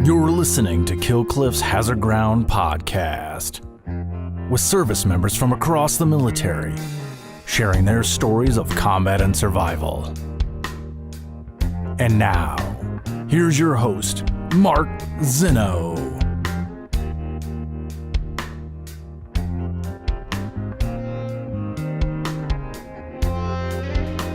You're listening to Kill Cliff's Hazard Ground podcast, with service members from across the military sharing their stories of combat and survival. And now, here's your host, Mark Zinno.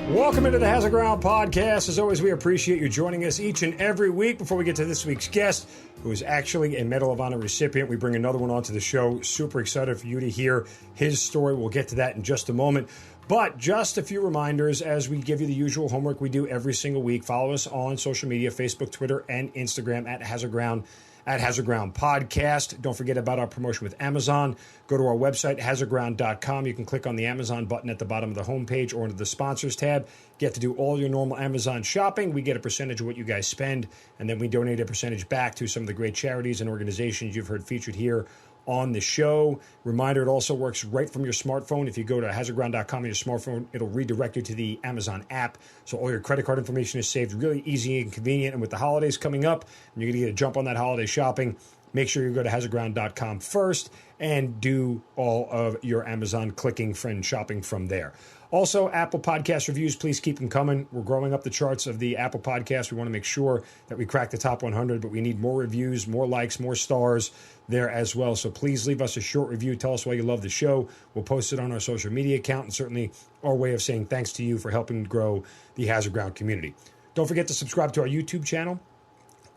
Welcome into the Hazard Ground podcast. As always, we appreciate you joining us each and every week. Before we get to this week's guest, who is actually a Medal of Honor recipient, we bring another one onto the show. Super excited for you to hear his story. We'll get to that in just a moment. But just a few reminders as we give you the usual homework we do every single week. Follow us on social media, Facebook, Twitter, and Instagram at Hazard Ground Podcast. Don't forget about our promotion with Amazon. Go to our website, hazardground.com. You can click on the Amazon button at the bottom of the homepage or under the sponsors tab. Get to do all your normal Amazon shopping. We get a percentage of what you guys spend, and then we donate a percentage back to some of the great charities and organizations you've heard featured here on the show. Reminder, it also works right from your smartphone. If you go to hazardground.com on your smartphone, it'll redirect you to the Amazon app. So all your credit card information is saved really easy and convenient. And with the holidays coming up, and you're going to get a jump on that holiday shopping, make sure you go to hazardground.com first and do all of your Amazon clicking and shopping from there. Also, Apple Podcast reviews, please keep them coming. We're growing up the charts of the Apple Podcast. We want to make sure that we crack the top 100, but we need more reviews, more likes, more stars there as well. So please leave us a short review. Tell us why you love the show. We'll post it on our social media account, and certainly our way of saying thanks to you for helping grow the Hazard Ground community. Don't forget to subscribe to our YouTube channel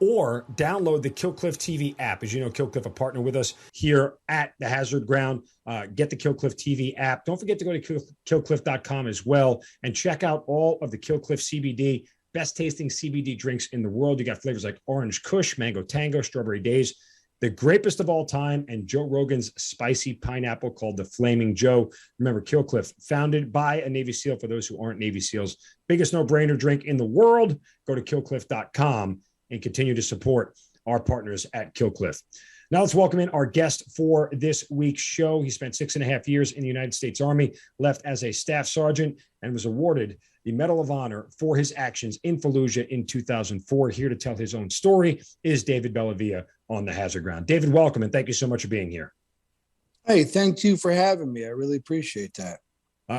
or download the Kill Cliff TV app. As you know, Kill Cliff, a partner with us here at the Hazard Ground. Get the Kill Cliff TV app. Don't forget to go to killcliff.com as well and check out all of the Kill Cliff CBD, best tasting CBD drinks in the world. You got flavors like Orange Kush, Mango Tango, Strawberry Days, the grapest of all time, and Joe Rogan's spicy pineapple called the Flaming Joe. Remember, Kill Cliff, founded by a Navy SEAL. For those who aren't Navy SEALs, biggest no-brainer drink in the world. Go to killcliff.com and continue to support our partners at Kill Cliff. Now let's welcome in our guest for this week's show. He spent 6.5 years in the United States Army, left as a staff sergeant, and was awarded the Medal of Honor for his actions in Fallujah in 2004. Here to tell his own story is David Bellavia on the Hazard Ground. David, welcome, and thank you so much for being here. Hey, thank you for having me. I really appreciate that.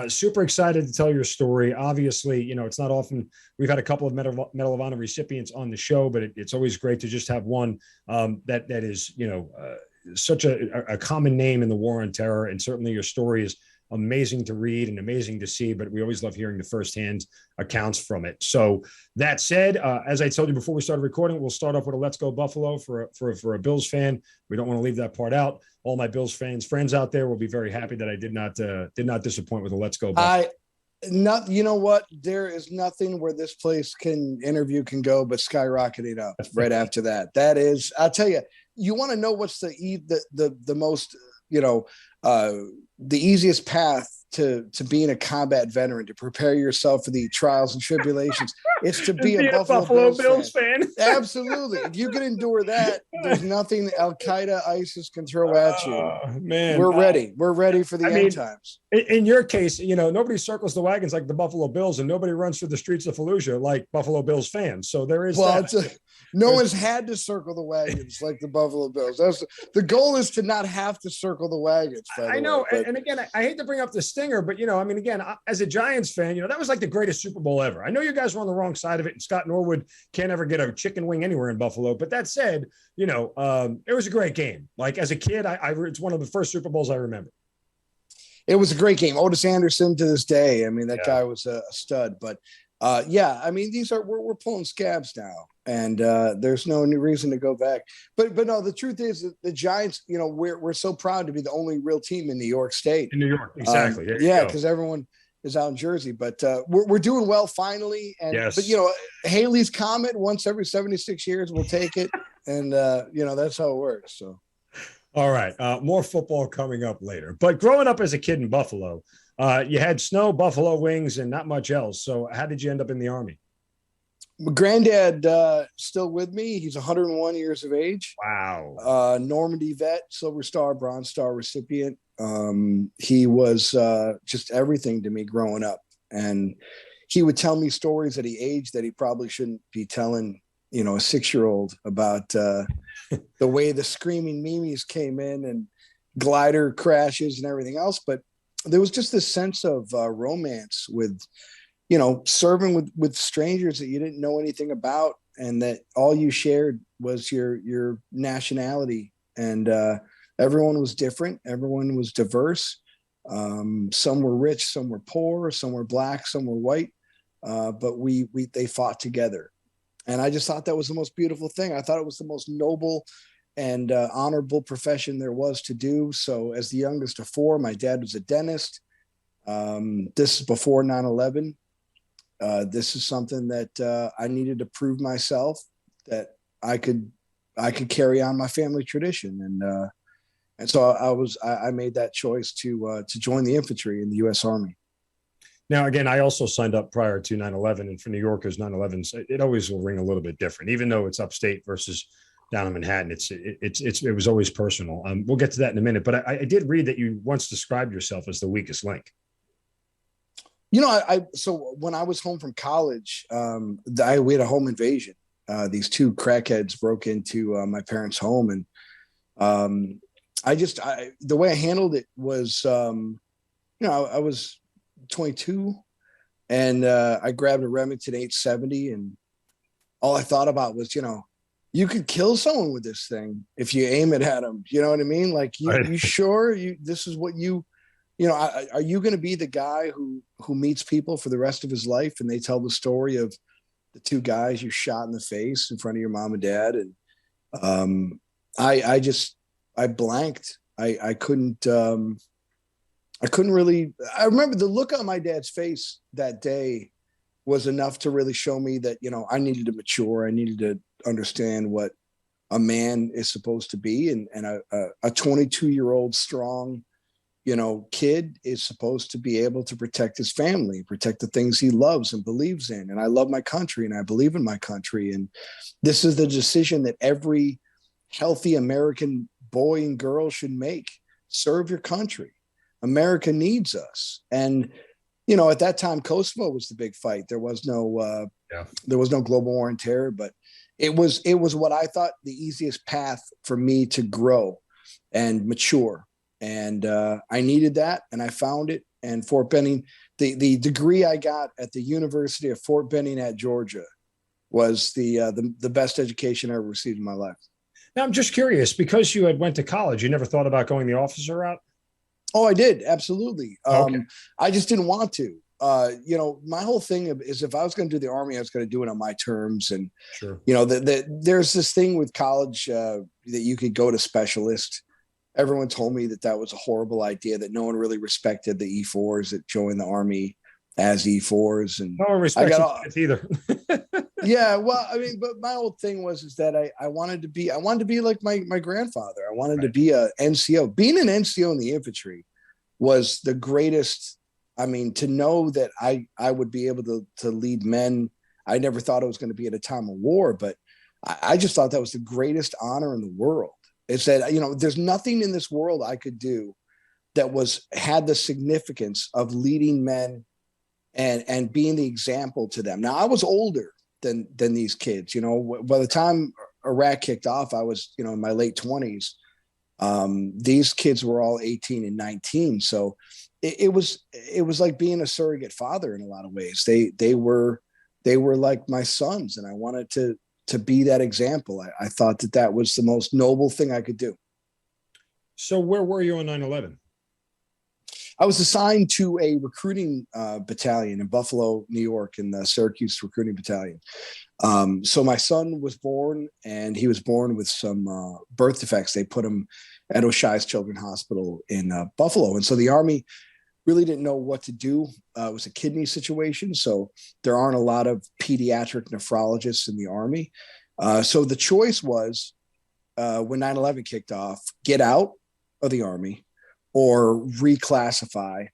Super excited to tell your story. Obviously, you know, it's not often we've had a couple of Medal of Honor recipients on the show, but it's always great to just have one that is, you know, such a common name in the war on terror. And certainly your story is amazing to read and amazing to see, but we always love hearing the firsthand accounts from it. So that said, as I told you before we started recording, we'll start off with a Let's Go Buffalo for a Bills fan. We don't want to leave that part out. All my Bills friends out there will be very happy that I did not disappoint with a Let's Go Buffalo. You know what? There is nothing where this place can go but skyrocketing up right after that. That is, I'll tell you, you want to know what's the most, you know, the easiest path to being a combat veteran, to prepare yourself for the trials and tribulations. It's to be a Buffalo Bills fan. Absolutely. If you can endure that, there's nothing Al Qaeda, ISIS can throw at you. Man, we're ready. We're ready for the end times. In your case, you know, nobody circles the wagons like the Buffalo Bills, and nobody runs through the streets of Fallujah like Buffalo Bills fans. So there is no one's had to circle the wagons like the Buffalo Bills. The goal is to not have to circle the wagons. I know. And again, I hate to bring up the stinger, but, you know, I mean, again, as a Giants fan, you know, that was like the greatest Super Bowl ever. I know you guys were on the wrong side of it, and Scott Norwood can't ever get a chicken wing anywhere in Buffalo. But that said, you know, it was a great game. Like as a kid, it's one of the first Super Bowls I remember. It was a great game. Otis Anderson to this day. I mean, that guy was a stud. But yeah, I mean, we're pulling scabs now, and there's no new reason to go back. But no, the truth is that the Giants, you know, we're so proud to be the only real team in New York State. In New York, exactly. Yeah, because everyone is out in Jersey. But we're doing well finally. And yes. But you know, Haley's Comet once every 76 years, we'll take it, and you know, that's how it works. So. All right. More football coming up later. But growing up as a kid in Buffalo, you had snow, buffalo wings, and not much else. So how did you end up in the Army? My granddad still with me. He's 101 years of age. Wow. Normandy vet, Silver Star, Bronze Star recipient. He was just everything to me growing up. And he would tell me stories at an age that he probably shouldn't be telling a 6-year-old about the way the screaming Mimis came in and glider crashes and everything else. But there was just this sense of romance with, serving with strangers that you didn't know anything about, and that all you shared was your nationality. And everyone was different. Everyone was diverse. Some were rich, some were poor, some were black, some were white. But they fought together. And I just thought that was the most beautiful thing. I thought it was the most noble and honorable profession there was to do. So as the youngest of 4, my dad was a dentist. This is before 9/11. This is something that I needed to prove myself that I could carry on my family tradition. And so I made that choice to join the infantry in the U.S. Army. Now, again, I also signed up prior to 9/11, and for New Yorkers, 9/11s, it always will ring a little bit different, even though it's upstate versus down in Manhattan. It was always personal. We'll get to that in a minute, but I did read that you once described yourself as the weakest link. So when I was home from college, we had a home invasion. These 2 crackheads broke into my parents' home, and the way I handled it was, I was 22, and I grabbed a Remington 870, and all I thought about was, you could kill someone with this thing if you aim it at them. You know what I mean? Like, you sure this is what are you going to be the guy who meets people for the rest of his life, and they tell the story of the 2 guys you shot in the face in front of your mom and dad? And I blanked. I couldn't really. I remember the look on my dad's face that day was enough to really show me that, I needed to mature. I needed to understand what a man is supposed to be. And a 22-year-old strong, kid is supposed to be able to protect his family, protect the things he loves and believes in. And I love my country, and I believe in my country. And this is the decision that every healthy American boy and girl should make. Serve your country. America needs us. And, at that time, Kosovo was the big fight. There was no global war on terror, but it was what I thought the easiest path for me to grow and mature. And I needed that, and I found it. And Fort Benning, the degree I got at the University of Fort Benning at Georgia was the best education I ever received in my life. Now, I'm just curious, because you had went to college, you never thought about going the officer route? Oh, I did. Absolutely. Okay. I just didn't want to. My whole thing is, if I was going to do the Army, I was going to do it on my terms. And, sure. There's this thing with college that you could go to specialist. Everyone told me that was a horrible idea, that no one really respected the E4s that joined the Army as E4s. And no one respects it either. Yeah. Well, I mean, but my whole thing was that I wanted to be like my grandfather. I wanted to be a NCO. Being an NCO in the infantry was the greatest. I mean, to know that I would be able to lead men. I never thought it was going to be at a time of war, but I just thought that was the greatest honor in the world. It's that, there's nothing in this world I could do that had the significance of leading men and being the example to them. Now, I was older than these kids. By the time Iraq kicked off, I was, in my late 20s. These kids were all 18 and 19. So it was like being a surrogate father in a lot of ways. They were like my sons, and I wanted to be that example. I thought that was the most noble thing I could do. So where were you on 9/11? I was assigned to a recruiting battalion in Buffalo, New York, in the Syracuse recruiting battalion. So my son was born, and he was born with some birth defects. They put him at Oshai's Children's Hospital in Buffalo. And so the Army really didn't know what to do. It was a kidney situation. So there aren't a lot of pediatric nephrologists in the Army. So the choice was, when 9/11 kicked off, get out of the Army or reclassify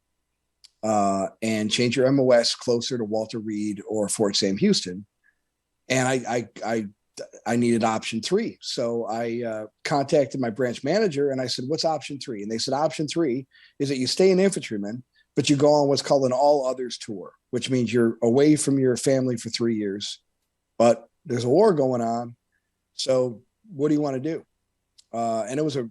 and change your MOS closer to Walter Reed or Fort Sam Houston. And I needed option 3. So I contacted my branch manager and I said, what's option 3? And they said, option 3 is that you stay an infantryman, but you go on what's called an all others tour, which means you're away from your family for 3 years, but there's a war going on. So what do you want to do? And it was a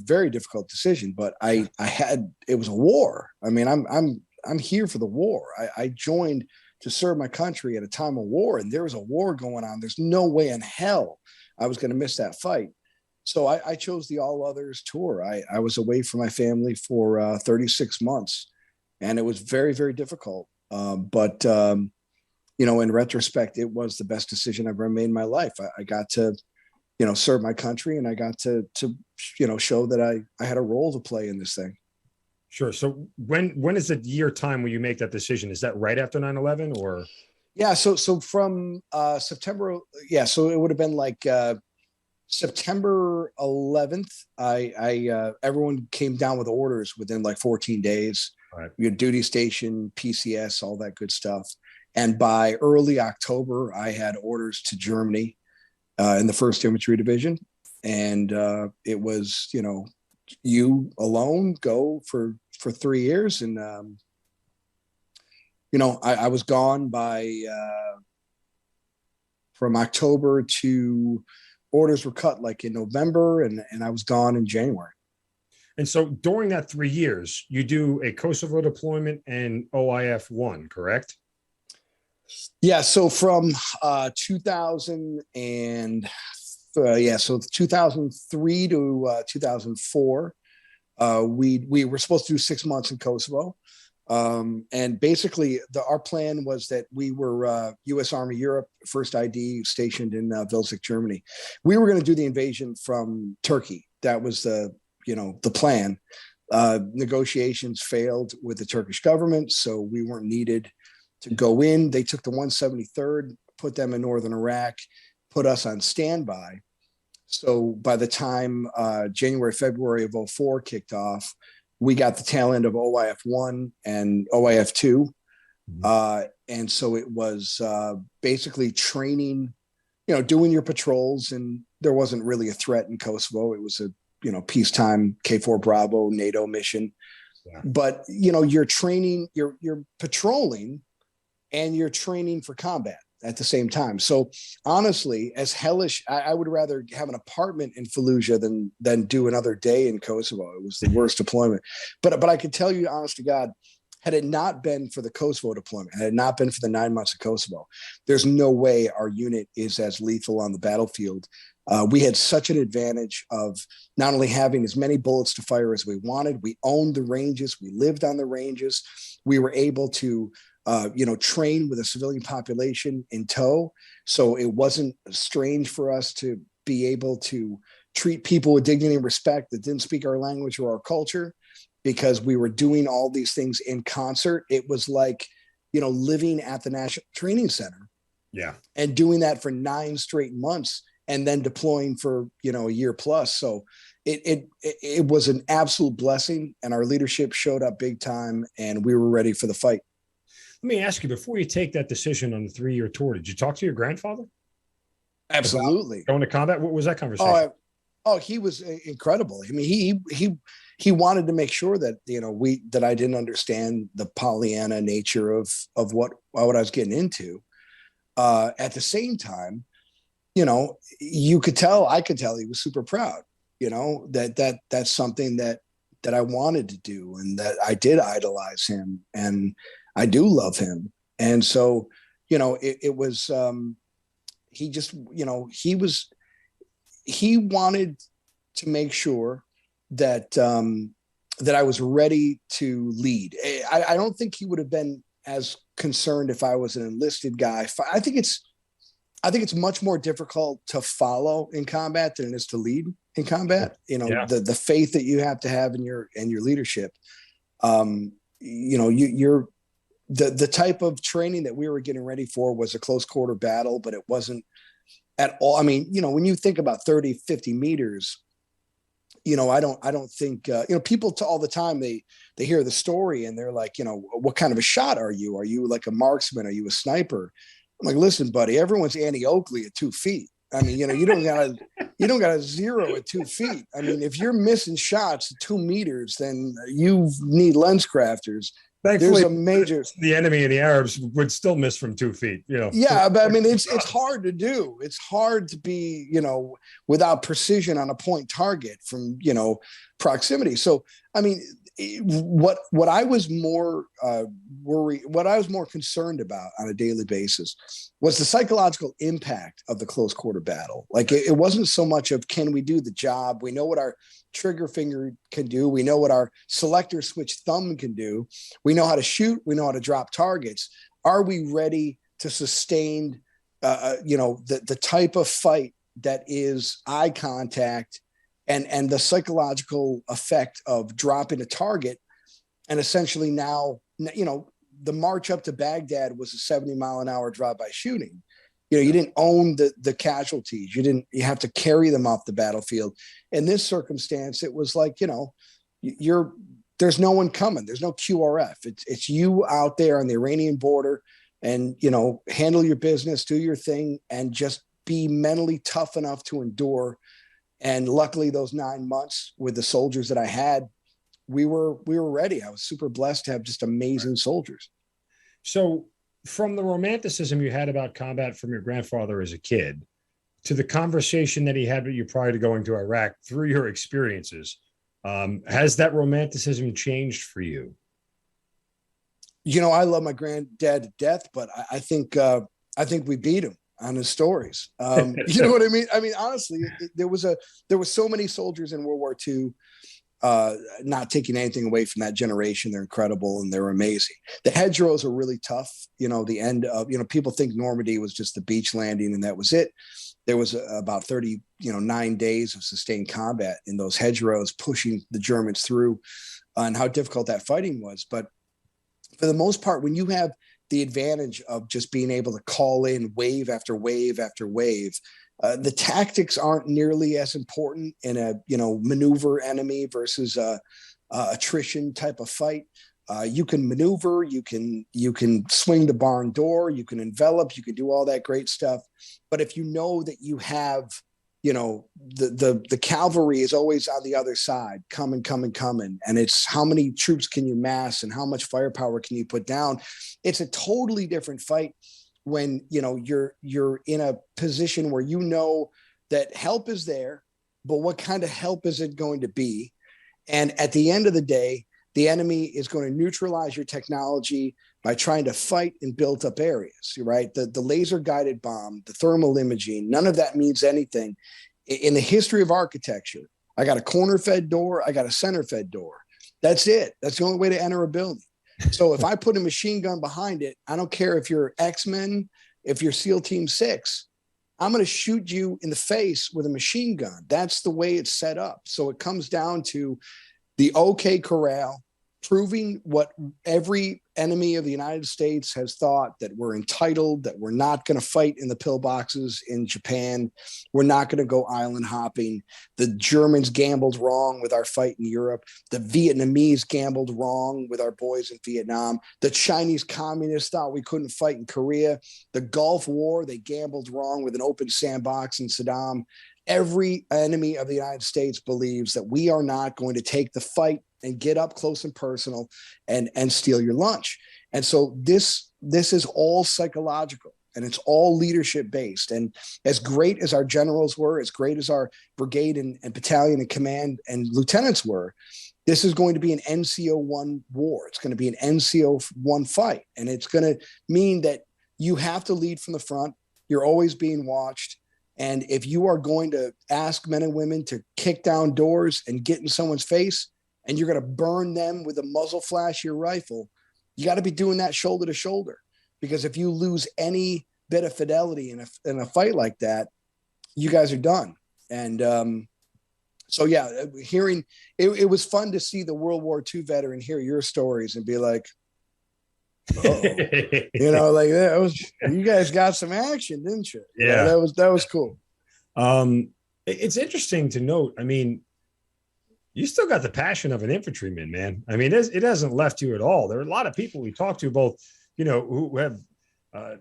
very difficult decision, but it was a war. I mean, I'm here for the war. I joined to serve my country at a time of war, and there was a war going on. There's no way in hell I was going to miss that fight. So I chose the All Others tour. I was away from my family for 36 months, and it was very, very difficult. But in retrospect, it was the best decision I've ever made in my life. I got to, serve my country, and I got to show that I had a role to play in this thing. Sure. So when is the year time when you make that decision? Is that right after 9/11 or? Yeah. So from September. Yeah. So it would have been like September 11th. Everyone came down with orders within like 14 days. Right. We had duty station, PCS, all that good stuff. And by early October, I had orders to Germany in the 1st Infantry Division. And it was, you alone go for 3 years. And, I was gone from October to orders were cut like in November, and I was gone in January. And so during that 3 years, you do a Kosovo deployment and OIF 1, correct? Yeah. So from 2003 to 2004, we were supposed to do 6 months in Kosovo. And basically our plan was that we were U.S. Army Europe, 1st ID stationed in Vilzig, Germany. We were going to do the invasion from Turkey. That was the plan. Negotiations failed with the Turkish government, so we weren't needed to go in. They took the 173rd, put them in northern Iraq, put us on standby. So by the time January, February of 2004 kicked off, we got the tail end of OIF 1 and OIF 2. And so it was basically training, doing your patrols, and there wasn't really a threat in Kosovo. It was a, peacetime K4 Bravo NATO mission. Yeah. But, you're training, you're patrolling, and you're training for combat at the same time. So honestly, as hellish, I would rather have an apartment in Fallujah than do another day in Kosovo. It was the worst deployment. But I could tell you, honest to God, had it not been for the Kosovo deployment, had it not been for the 9 months of Kosovo, there's no way our unit is as lethal on the battlefield. We had such an advantage of not only having as many bullets to fire as we wanted, we owned the ranges, we lived on the ranges, we were able to train with a civilian population in tow. So it wasn't strange for us to be able to treat people with dignity and respect that didn't speak our language or our culture, because we were doing all these things in concert. It was like, living at the National Training Center. Yeah. And doing that for 9 straight months and then deploying for, a year plus. So it was an absolute blessing, and our leadership showed up big time, and we were ready for the fight. Let me ask you, before you take that decision on the 3-year tour, did you talk to your grandfather? Absolutely. Going to combat? What was that conversation? Oh, he was incredible. I mean, he wanted to make sure that, that I didn't understand the Pollyanna nature of what I was getting into. At the same time, I could tell he was super proud, that's something that I wanted to do, and that I did idolize him, and I do love him. And so, it was, he just, he wanted to make sure that, that I was ready to lead. I don't think he would have been as concerned if I was an enlisted guy. I think it's much more difficult to follow in combat than it is to lead in combat. Yeah. The faith that you have to have in your leadership. You're the type of training that we were getting ready for was a close quarter battle, but it wasn't at all. I mean, when you think about 30, 50 meters, I don't think, people all the time, they hear the story and they're like, what kind of a shot are you? Are you like a marksman? Are you a sniper? I'm like, listen, buddy, everyone's Annie Oakley at 2 feet. I mean, you don't got a 0 at 2 feet. I mean, if you're missing shots at 2 meters, then you need lens crafters. Thankfully, there's a major, the enemy and the Arabs would still miss from 2 feet, you know. yeah, but I mean, it's hard to do. It's hard to be, without precision on a point target from, proximity. So, I mean, what I was more what I was more concerned about on a daily basis was the psychological impact of the close quarter battle. Like it wasn't so much of, can we do the job? We know what our trigger finger can do. We know what our selector switch thumb can do. We know how to shoot. We know how to drop targets. Are we ready to sustain, the type of fight that is eye contact and the psychological effect of dropping a target? And essentially now, the march up to Baghdad was a 70-mile-an-hour drive-by shooting. You didn't own the casualties. You have to carry them off the battlefield. In this circumstance, it was like, there's no one coming. There's no QRF. It's you out there on the Iranian border, and, handle your business, do your thing, and just be mentally tough enough to endure. And luckily those 9 months with the soldiers that I had, we were ready. I was super blessed to have just amazing soldiers. So from the romanticism you had about combat from your grandfather as a kid to the conversation that he had with you prior to going to Iraq through your experiences, has that romanticism changed for you? I love my granddad to death, but I think we beat him on his stories. You know what I mean? I mean, honestly, there was so many soldiers in World War II, not taking anything away from that generation. They're incredible and they're amazing. The hedgerows are really tough. The end of, people think Normandy was just the beach landing and that was it. There was about 9 days of sustained combat in those hedgerows, pushing the Germans through, and how difficult that fighting was. But for the most part, when you have the advantage of just being able to call in wave after wave after wave, the tactics aren't nearly as important in a maneuver enemy versus a attrition type of fight. You can maneuver, you can swing the barn door, you can envelop, you can do all that great stuff. But if you know that you have, the cavalry is always on the other side, coming, and it's how many troops can you mass and how much firepower can you put down? It's a totally different fight when you're in a position where that help is there, but what kind of help is it going to be? And at the end of the day, the enemy is going to neutralize your technology by trying to fight in built up areas, right? The laser guided bomb, the thermal imaging, none of that means anything. In the history of architecture, I got a corner fed door, I got a center fed door. That's it. That's the only way to enter a building. So if I put a machine gun behind it, I don't care if you're X-Men, if you're SEAL Team 6, I'm going to shoot you in the face with a machine gun. That's the way it's set up. So it comes down to the OK Corral, proving what every enemy of the United States has thought, that we're entitled, that we're not going to fight in the pillboxes in Japan. We're not going to go island hopping. The Germans gambled wrong with our fight in Europe. The Vietnamese gambled wrong with our boys in Vietnam. The Chinese communists thought we couldn't fight in Korea. The Gulf War, they gambled wrong with an open sandbox in Saddam. Every enemy of the United States believes that we are not going to take the fight and get up close and personal and steal your lunch. And so this is all psychological and it's all leadership based. And as great as our generals were, as great as our brigade and battalion and command and lieutenants were, this is going to be an NCO-1 war. It's going to be an NCO-1 fight. And it's going to mean that you have to lead from the front. You're always being watched. And if you are going to ask men and women to kick down doors and get in someone's face, and you're going to burn them with a muzzle flash of your rifle, you got to be doing that shoulder to shoulder. Because if you lose any bit of fidelity in a fight like that, you guys are done. And so, yeah, hearing it was fun to see the World War II veteran hear your stories and be like, oh, like that was, you guys got some action, didn't you? Yeah, that was cool. It's interesting to note. I mean, you still got the passion of an infantryman, man. I mean, it hasn't left you at all. There are a lot of people we talk to, both, who have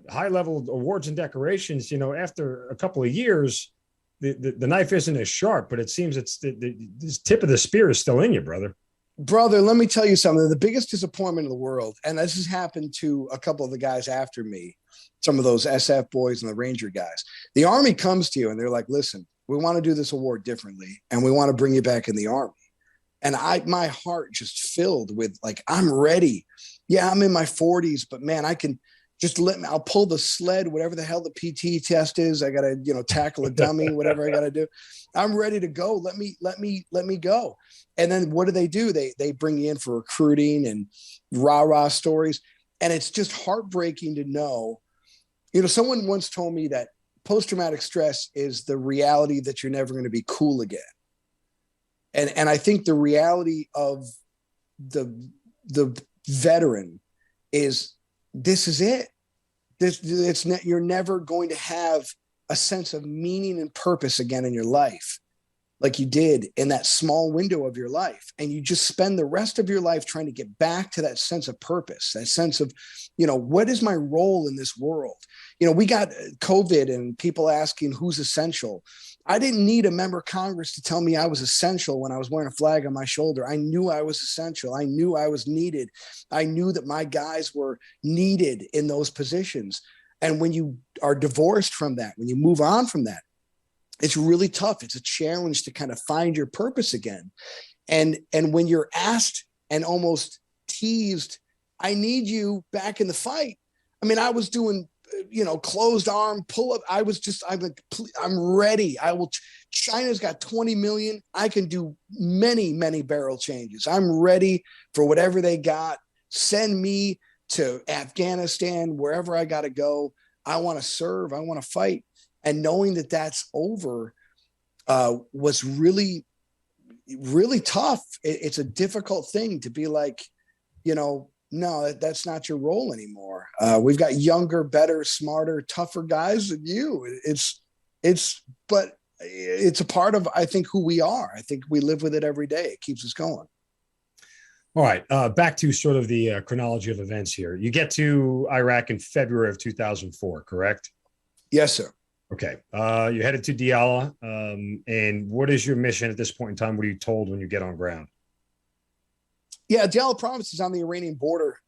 high-level awards and decorations. After a couple of years, the knife isn't as sharp, but it seems it's the tip of the spear is still in you, brother. Brother, let me tell you something. The biggest disappointment in the world, and this has happened to a couple of the guys after me, some of those SF boys and the Ranger guys. The Army comes to you and they're like, listen, we want to do this award differently, and we want to bring you back in the Army. And my heart just filled with like, I'm ready. Yeah, I'm in my 40s, but man, I can just I'll pull the sled, whatever the hell the PT test is. I got to, tackle a dummy, whatever I got to do. I'm ready to go. Let me go. And then what do? They bring you in for recruiting and rah-rah stories. And it's just heartbreaking to know, someone once told me that post-traumatic stress is the reality that you're never going to be cool again. And I think the reality of the veteran is this is it. You're never going to have a sense of meaning and purpose again in your life like you did in that small window of your life. And you just spend the rest of your life trying to get back to that sense of purpose, that sense of, what is my role in this world? We got COVID and people asking who's essential. I didn't need a member of Congress to tell me I was essential when I was wearing a flag on my shoulder. I knew I was essential. I knew I was needed. I knew that my guys were needed in those positions. And when you are divorced from that, when you move on from that, it's really tough. It's a challenge to kind of find your purpose again. And when you're asked and almost teased, I need you back in the fight. I mean, I was doing, closed arm pull up. I'm ready. China's got 20 million. I can do many, many barrel changes. I'm ready for whatever they got. Send me to Afghanistan, wherever I got to go. I want to serve. I want to fight. And knowing that that's over was really, really tough. It's a difficult thing to be like, no, that's not your role anymore. We've got younger, better, smarter, tougher guys than you. But it's a part of, I think, who we are. I think we live with it every day. It keeps us going. All right. Back to sort of the chronology of events here. You get to Iraq in February of 2004, correct? Yes, sir. Okay. You headed to Diyala. And what is your mission at this point in time? What are you told when you get on ground? Yeah, Diyala province is on the Iranian border.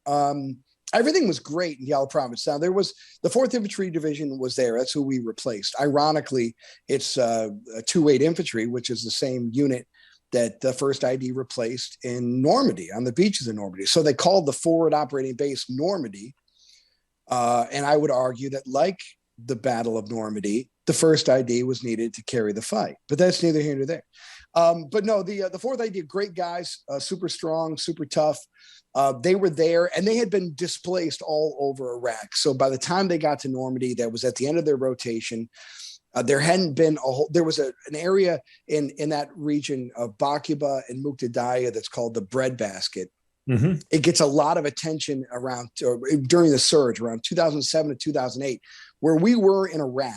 Everything was great in Diyala province. Now, there was the 4th Infantry Division was there. That's who we replaced. Ironically, it's a 2-8 Infantry, which is the same unit that the 1st ID replaced in Normandy, on the beaches of Normandy. So they called the forward operating base Normandy. And I would argue that, like the Battle of Normandy, the 1st ID was needed to carry the fight. But that's neither here nor there. But no, the 4th ID, great guys, super strong, super tough. They were there, and they had been displaced all over Iraq. So by the time they got to Normandy, that was at the end of their rotation. There hadn't been there was an area in that region of Bakuba and Muqtadiyah that's called the breadbasket. Mm-hmm. It gets a lot of attention during the surge around 2007 to 2008, where we were in Iraq.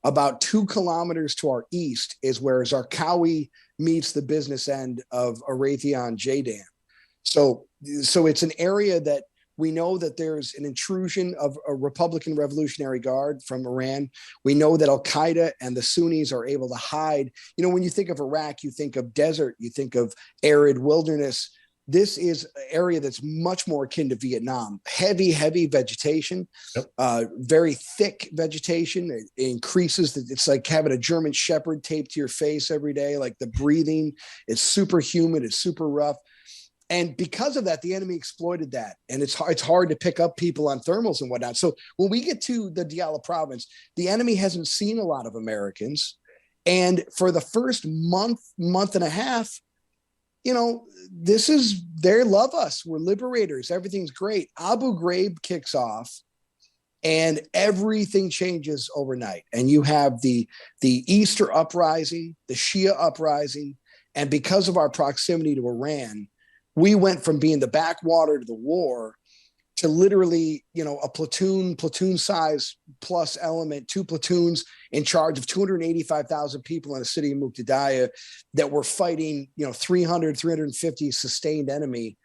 About 2 kilometers to our east is where Zarqawi meets the business end of Raytheon JDAM. So it's an area that we know that there's an intrusion of a Republican Revolutionary Guard from Iran. We know that Al-Qaeda and the Sunnis are able to hide. When you think of Iraq, you think of desert, you think of arid wilderness. This is an area that's much more akin to Vietnam. Heavy vegetation, yep. Very thick vegetation. It increases. It's like having a German Shepherd taped to your face every day. Like the breathing, it's super humid. It's super rough. And because of that, the enemy exploited that. And it's hard to pick up people on thermals and whatnot. So when we get to the Diyala province, the enemy hasn't seen a lot of Americans. And for the first month and a half, they love us. We're liberators. Everything's great. Abu Ghraib kicks off and everything changes overnight. And you have the Easter uprising, the Shia uprising. And because of our proximity to Iran, we went from being the backwater to the war to literally, a platoon size plus element, 2 platoons in charge of 285,000 people in the city of Muqtadiyah that were fighting, 350 sustained enemy.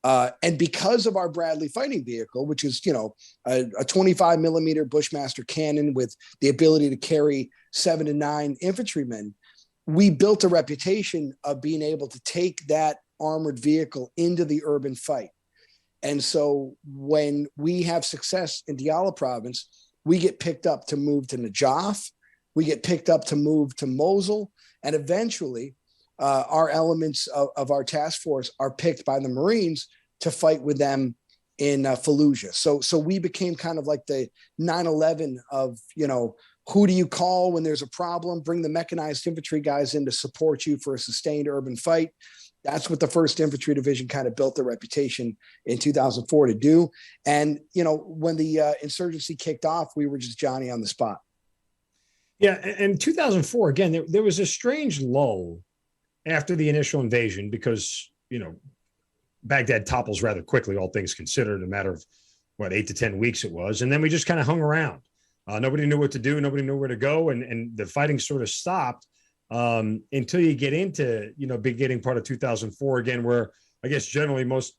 And because of our Bradley fighting vehicle, which is, a 25 millimeter Bushmaster cannon with the ability to carry 7 to 9 infantrymen, we built a reputation of being able to take that armored vehicle into the urban fight. And so when we have success in Diyala province, we get picked up to move to Najaf. We get picked up to move to Mosul. And eventually our elements of our task force are picked by the Marines to fight with them in Fallujah. So we became kind of like the 9/11 of, who do you call when there's a problem? Bring the mechanized infantry guys in to support you for a sustained urban fight. That's what the 1st Infantry Division kind of built their reputation in 2004 to do. And, when the insurgency kicked off, we were just Johnny on the spot. Yeah. And 2004, again, there was a strange lull after the initial invasion because, Baghdad topples rather quickly, all things considered, a matter of 8 to 10 weeks it was. And then we just kind of hung around. Nobody knew what to do. Nobody knew where to go. And the fighting sort of stopped until you get into, beginning part of 2004 again, where I guess generally most,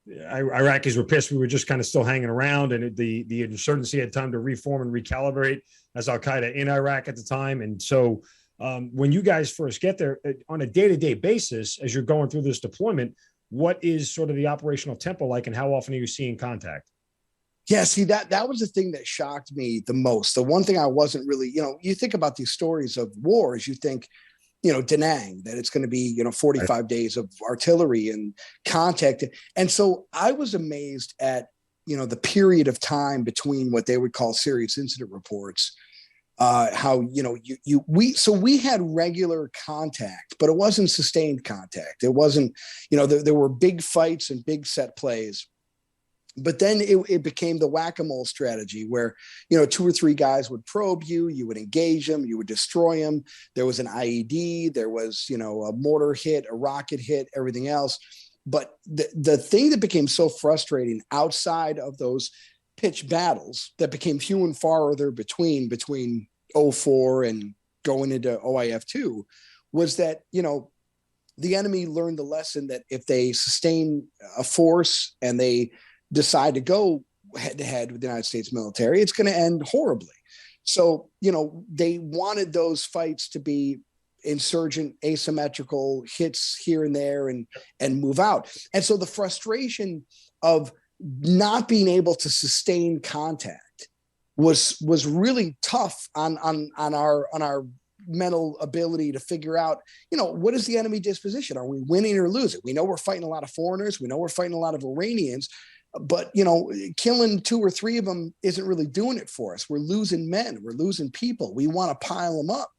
Iraqis were pissed. We were just kind of still hanging around, and the insurgency had time to reform and recalibrate as Al-Qaeda in Iraq at the time. And so when you guys first get there on a day-to-day basis, as you're going through this deployment, what is sort of the operational tempo like, and how often are you seeing contact? Yeah, see, that was the thing that shocked me the most. The one thing I wasn't really, you think about these stories of wars, you think, Da Nang, that it's going to be, 45 days of artillery and contact. And so I was amazed at, the period of time between what they would call serious incident reports, how, we had regular contact, but it wasn't sustained contact. It wasn't, there were big fights and big set plays. But then it became the whack-a-mole strategy where, 2 or 3 guys would probe you, you would engage them, you would destroy them. There was an IED, there was, a mortar hit, a rocket hit, everything else. But the thing that became so frustrating outside of those pitched battles that became few and farther between 04 and going into OIF2 was that, the enemy learned the lesson that if they sustain a force and they decide to go head to head with the United States military, it's going to end horribly. So, they wanted those fights to be insurgent, asymmetrical hits here and there and move out. And so the frustration of not being able to sustain contact was really tough on our mental ability to figure out, what is the enemy disposition? Are we winning or losing? We know we're fighting a lot of foreigners. We know we're fighting a lot of Iranians. But, killing 2 or 3 of them isn't really doing it for us. We're losing men. We're losing people. We want to pile them up.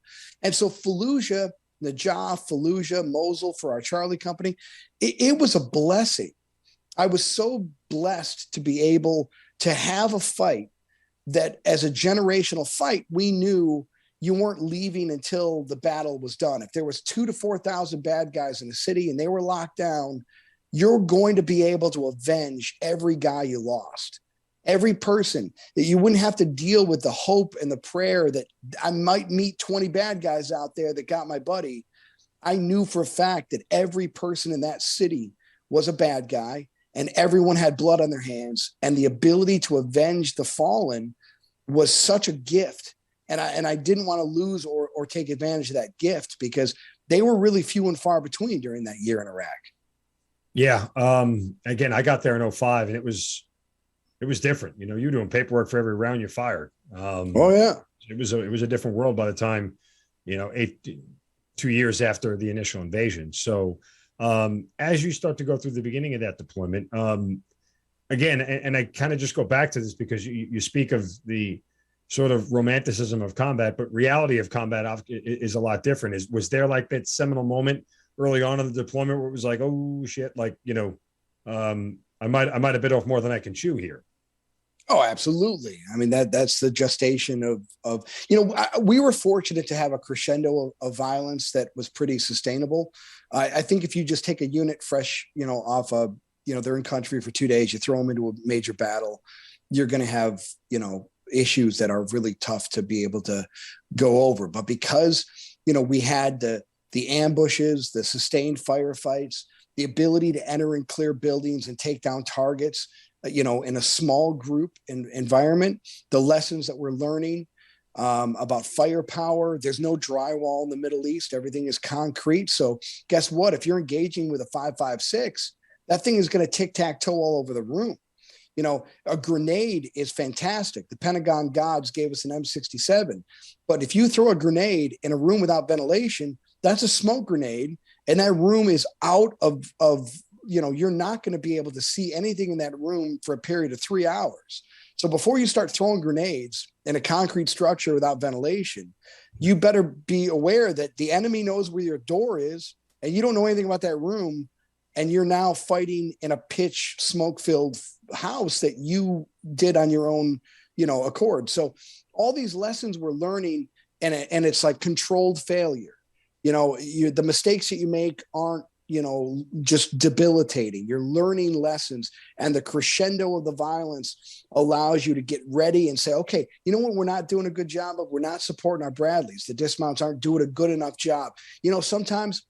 And so Fallujah, Najaf, Mosul for our Charlie company, it was a blessing. I was so blessed to be able to have a fight that as a generational fight, we knew you weren't leaving until the battle was done. If there was 2,000 to 4,000 bad guys in a city and they were locked down, you're going to be able to avenge every guy you lost, every person. That you wouldn't have to deal with the hope and the prayer that I might meet 20 bad guys out there that got my buddy. I knew for a fact that every person in that city was a bad guy and everyone had blood on their hands, and the ability to avenge the fallen was such a gift. And I didn't want to lose or take advantage of that gift, because they were really few and far between during that year in Iraq. Yeah. Again, I got there in 05 and it was different. You're doing paperwork for every round you fired. Oh yeah. It was a different world by the time, 2 years after the initial invasion. So as you start to go through the beginning of that deployment, again, and I kind of just go back to this because you speak of the sort of romanticism of combat, but reality of combat is a lot different. Was there like that seminal moment early on in the deployment where it was like, oh shit, like, I might have bit off more than I can chew here? Oh, absolutely. I mean, that's the gestation of we were fortunate to have a crescendo of violence that was pretty sustainable. I think if you just take a unit fresh, off of, they're in country for 2 days, you throw them into a major battle, you're going to have, issues that are really tough to be able to go over. But because, we had the ambushes, the sustained firefights, the ability to enter and clear buildings and take down targets, in a small group environment, the lessons that we're learning, about firepower. There's no drywall in the Middle East. Everything is concrete. So guess what? If you're engaging with a 5.56, that thing is going to tic-tac-toe all over the room. You know, a grenade is fantastic. The Pentagon gods gave us an M67. But if you throw a grenade in a room without ventilation, that's a smoke grenade. And that room is out of you're not going to be able to see anything in that room for a period of 3 hours. So before you start throwing grenades in a concrete structure without ventilation, you better be aware that the enemy knows where your door is and you don't know anything about that room. And you're now fighting in a pitch smoke-filled house that you did on your own, accord. So all these lessons we're learning, and it's like controlled failure. The mistakes that you make aren't, just debilitating. You're learning lessons, and the crescendo of the violence allows you to get ready and say, okay, you know what we're not doing a good job of? We're not supporting our Bradleys. The dismounts aren't doing a good enough job. Sometimes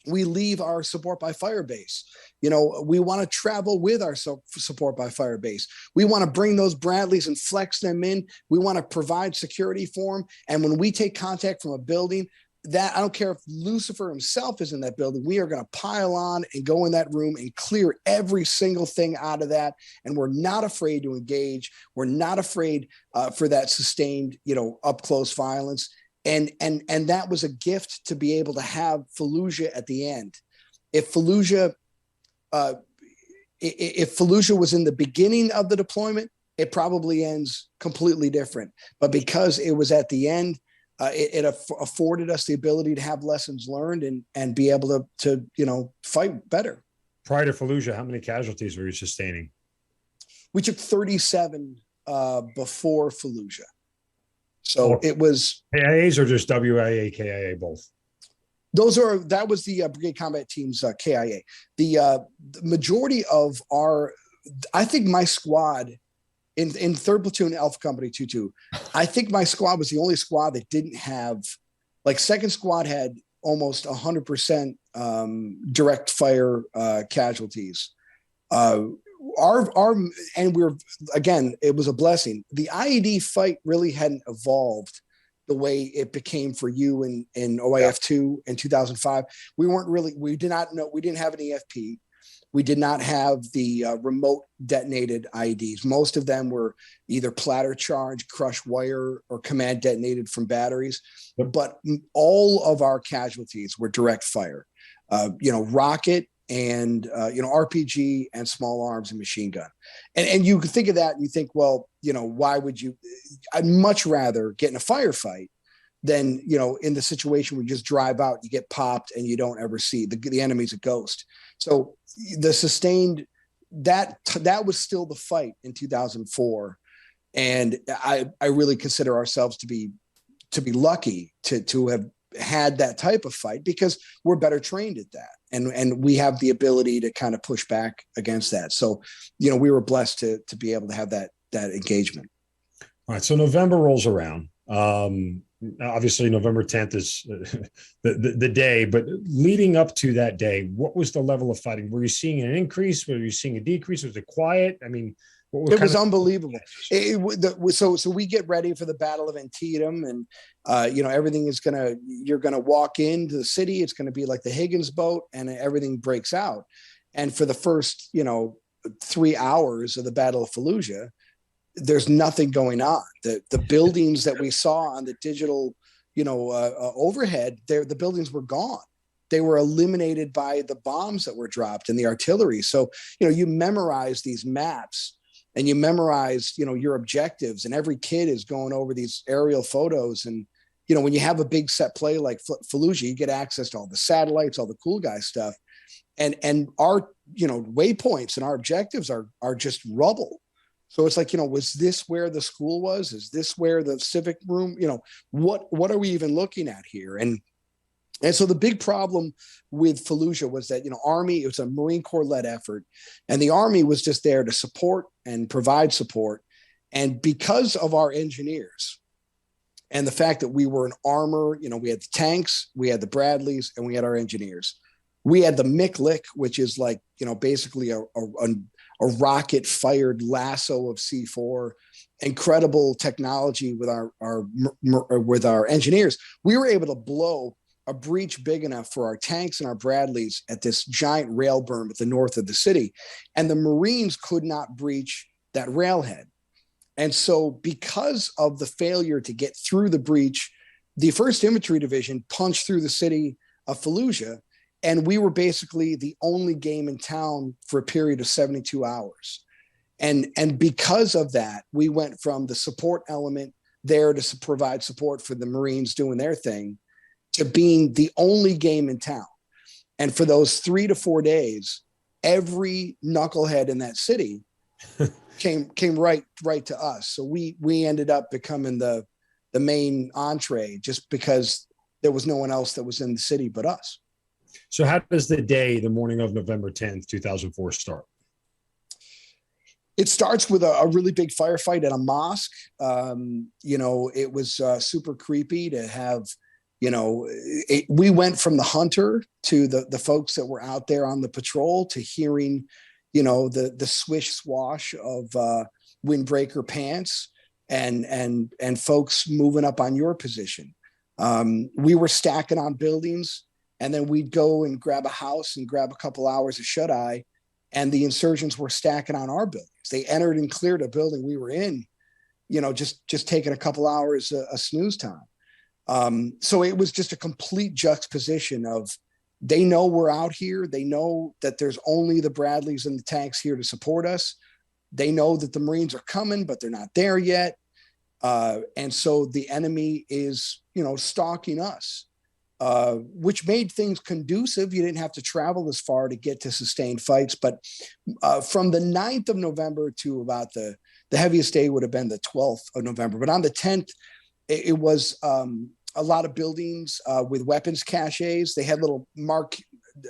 we leave our support by fire base. We want to travel with our support by fire base. We want to bring those Bradleys and flex them in. We want to provide security for them. And when we take contact from a building, that I don't care if Lucifer himself is in that building, we are going to pile on and go in that room and clear every single thing out of that. And we're not afraid to engage. We're not afraid for that sustained, up close violence. And that was a gift to be able to have Fallujah at the end. If Fallujah was in the beginning of the deployment, it probably ends completely different. But because it was at the end, it afforded us the ability to have lessons learned and be able to fight better. Prior to Fallujah, how many casualties were you sustaining? We took 37 before Fallujah. So it was KIAs or just WIA, KIA, both? That was the Brigade Combat Team's KIA. The majority of I think my squad in 3rd Platoon Alpha Company 2-2, I think my squad was the only squad that didn't have, like 2nd Squad had almost 100% direct fire casualties. Again, it was a blessing. The IED fight really hadn't evolved the way it became for you in OIF2 in 2005. We didn't have an EFP. We did not have the remote detonated IEDs. Most of them were either platter charge, crushed wire, or command detonated from batteries. But all of our casualties were direct fire, rocket, and RPG and small arms and machine gun. And you could think of that and you think, well, why would you? I'd much rather get in a firefight than, in the situation where you just drive out, you get popped and you don't ever see the enemy's a ghost. So the sustained that was still the fight in 2004. And I really consider ourselves to be lucky to have had that type of fight because we're better trained at that. And we have the ability to kind of push back against that. So, we were blessed to be able to have that engagement. All right. So November rolls around. Obviously November 10th is the day, but leading up to that day, what was the level of fighting? Were you seeing an increase? Were you seeing a decrease? Was it quiet? I mean, it was unbelievable. So we get ready for the Battle of Antietam, and everything is you're gonna walk into the city. It's gonna be like the Higgins boat, and everything breaks out. And for the first 3 hours of the Battle of Fallujah, there's nothing going on. The buildings that we saw on the digital overhead, the buildings were gone. They were eliminated by the bombs that were dropped and the artillery. So you memorize these maps. And you memorize, your objectives, and every kid is going over these aerial photos. And, when you have a big set play like Fallujah, you get access to all the satellites, all the cool guy stuff. And our, waypoints and our objectives are just rubble. So it's like, was this where the school was? Is this where the civic room, what are we even looking at here? And so the big problem with Fallujah was that, Army, it was a Marine Corps led effort, and the Army was just there to support and provide support. And because of our engineers and the fact that we were an armor, we had the tanks, we had the Bradleys, and we had our engineers. We had the MIC-LIC, which is like, basically a rocket fired lasso of C4. incredible technology with our engineers, we were able to blow a breach big enough for our tanks and our Bradleys at this giant rail berm at the north of the city. And the Marines could not breach that railhead. And so because of the failure to get through the breach, the 1st Infantry Division punched through the city of Fallujah, and we were basically the only game in town for a period of 72 hours. And because of that, we went from the support element there to provide support for the Marines doing their thing to being the only game in town. And for those 3 to 4 days, every knucklehead in that city came right to us. So we ended up becoming the main entree just because there was no one else that was in the city but us. So how does the morning of November 10th, 2004 start? It starts with a really big firefight at a mosque. It was super creepy to have, we went from the hunter to the folks that were out there on the patrol to hearing, the swish swash of windbreaker pants and folks moving up on your position. We were stacking on buildings, and then we'd go and grab a house and grab a couple hours of shut-eye, and the insurgents were stacking on our buildings. They entered and cleared a building we were in, just taking a couple hours of snooze time. So it was just a complete juxtaposition of, they know we're out here. They know that there's only the Bradleys and the tanks here to support us. They know that the Marines are coming, but they're not there yet. And so the enemy is, stalking us, which made things conducive. You didn't have to travel as far to get to sustained fights. But from the 9th of November to about the heaviest day would have been the 12th of November. But on the 10th, it was a lot of buildings with weapons caches. They had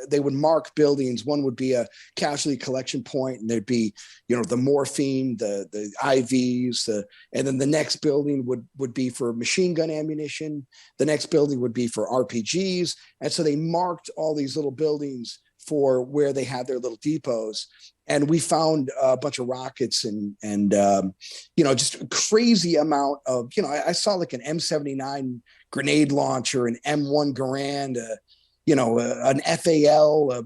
they would mark buildings. One would be a casualty collection point, and there'd be, the morphine, the IVs, and then the next building would be for machine gun ammunition. The next building would be for RPGs. And so they marked all these little buildings for where they had their little depots. And we found a bunch of rockets and just a crazy amount of, I saw like an M79 grenade launcher, an M1 Garand, an FAL,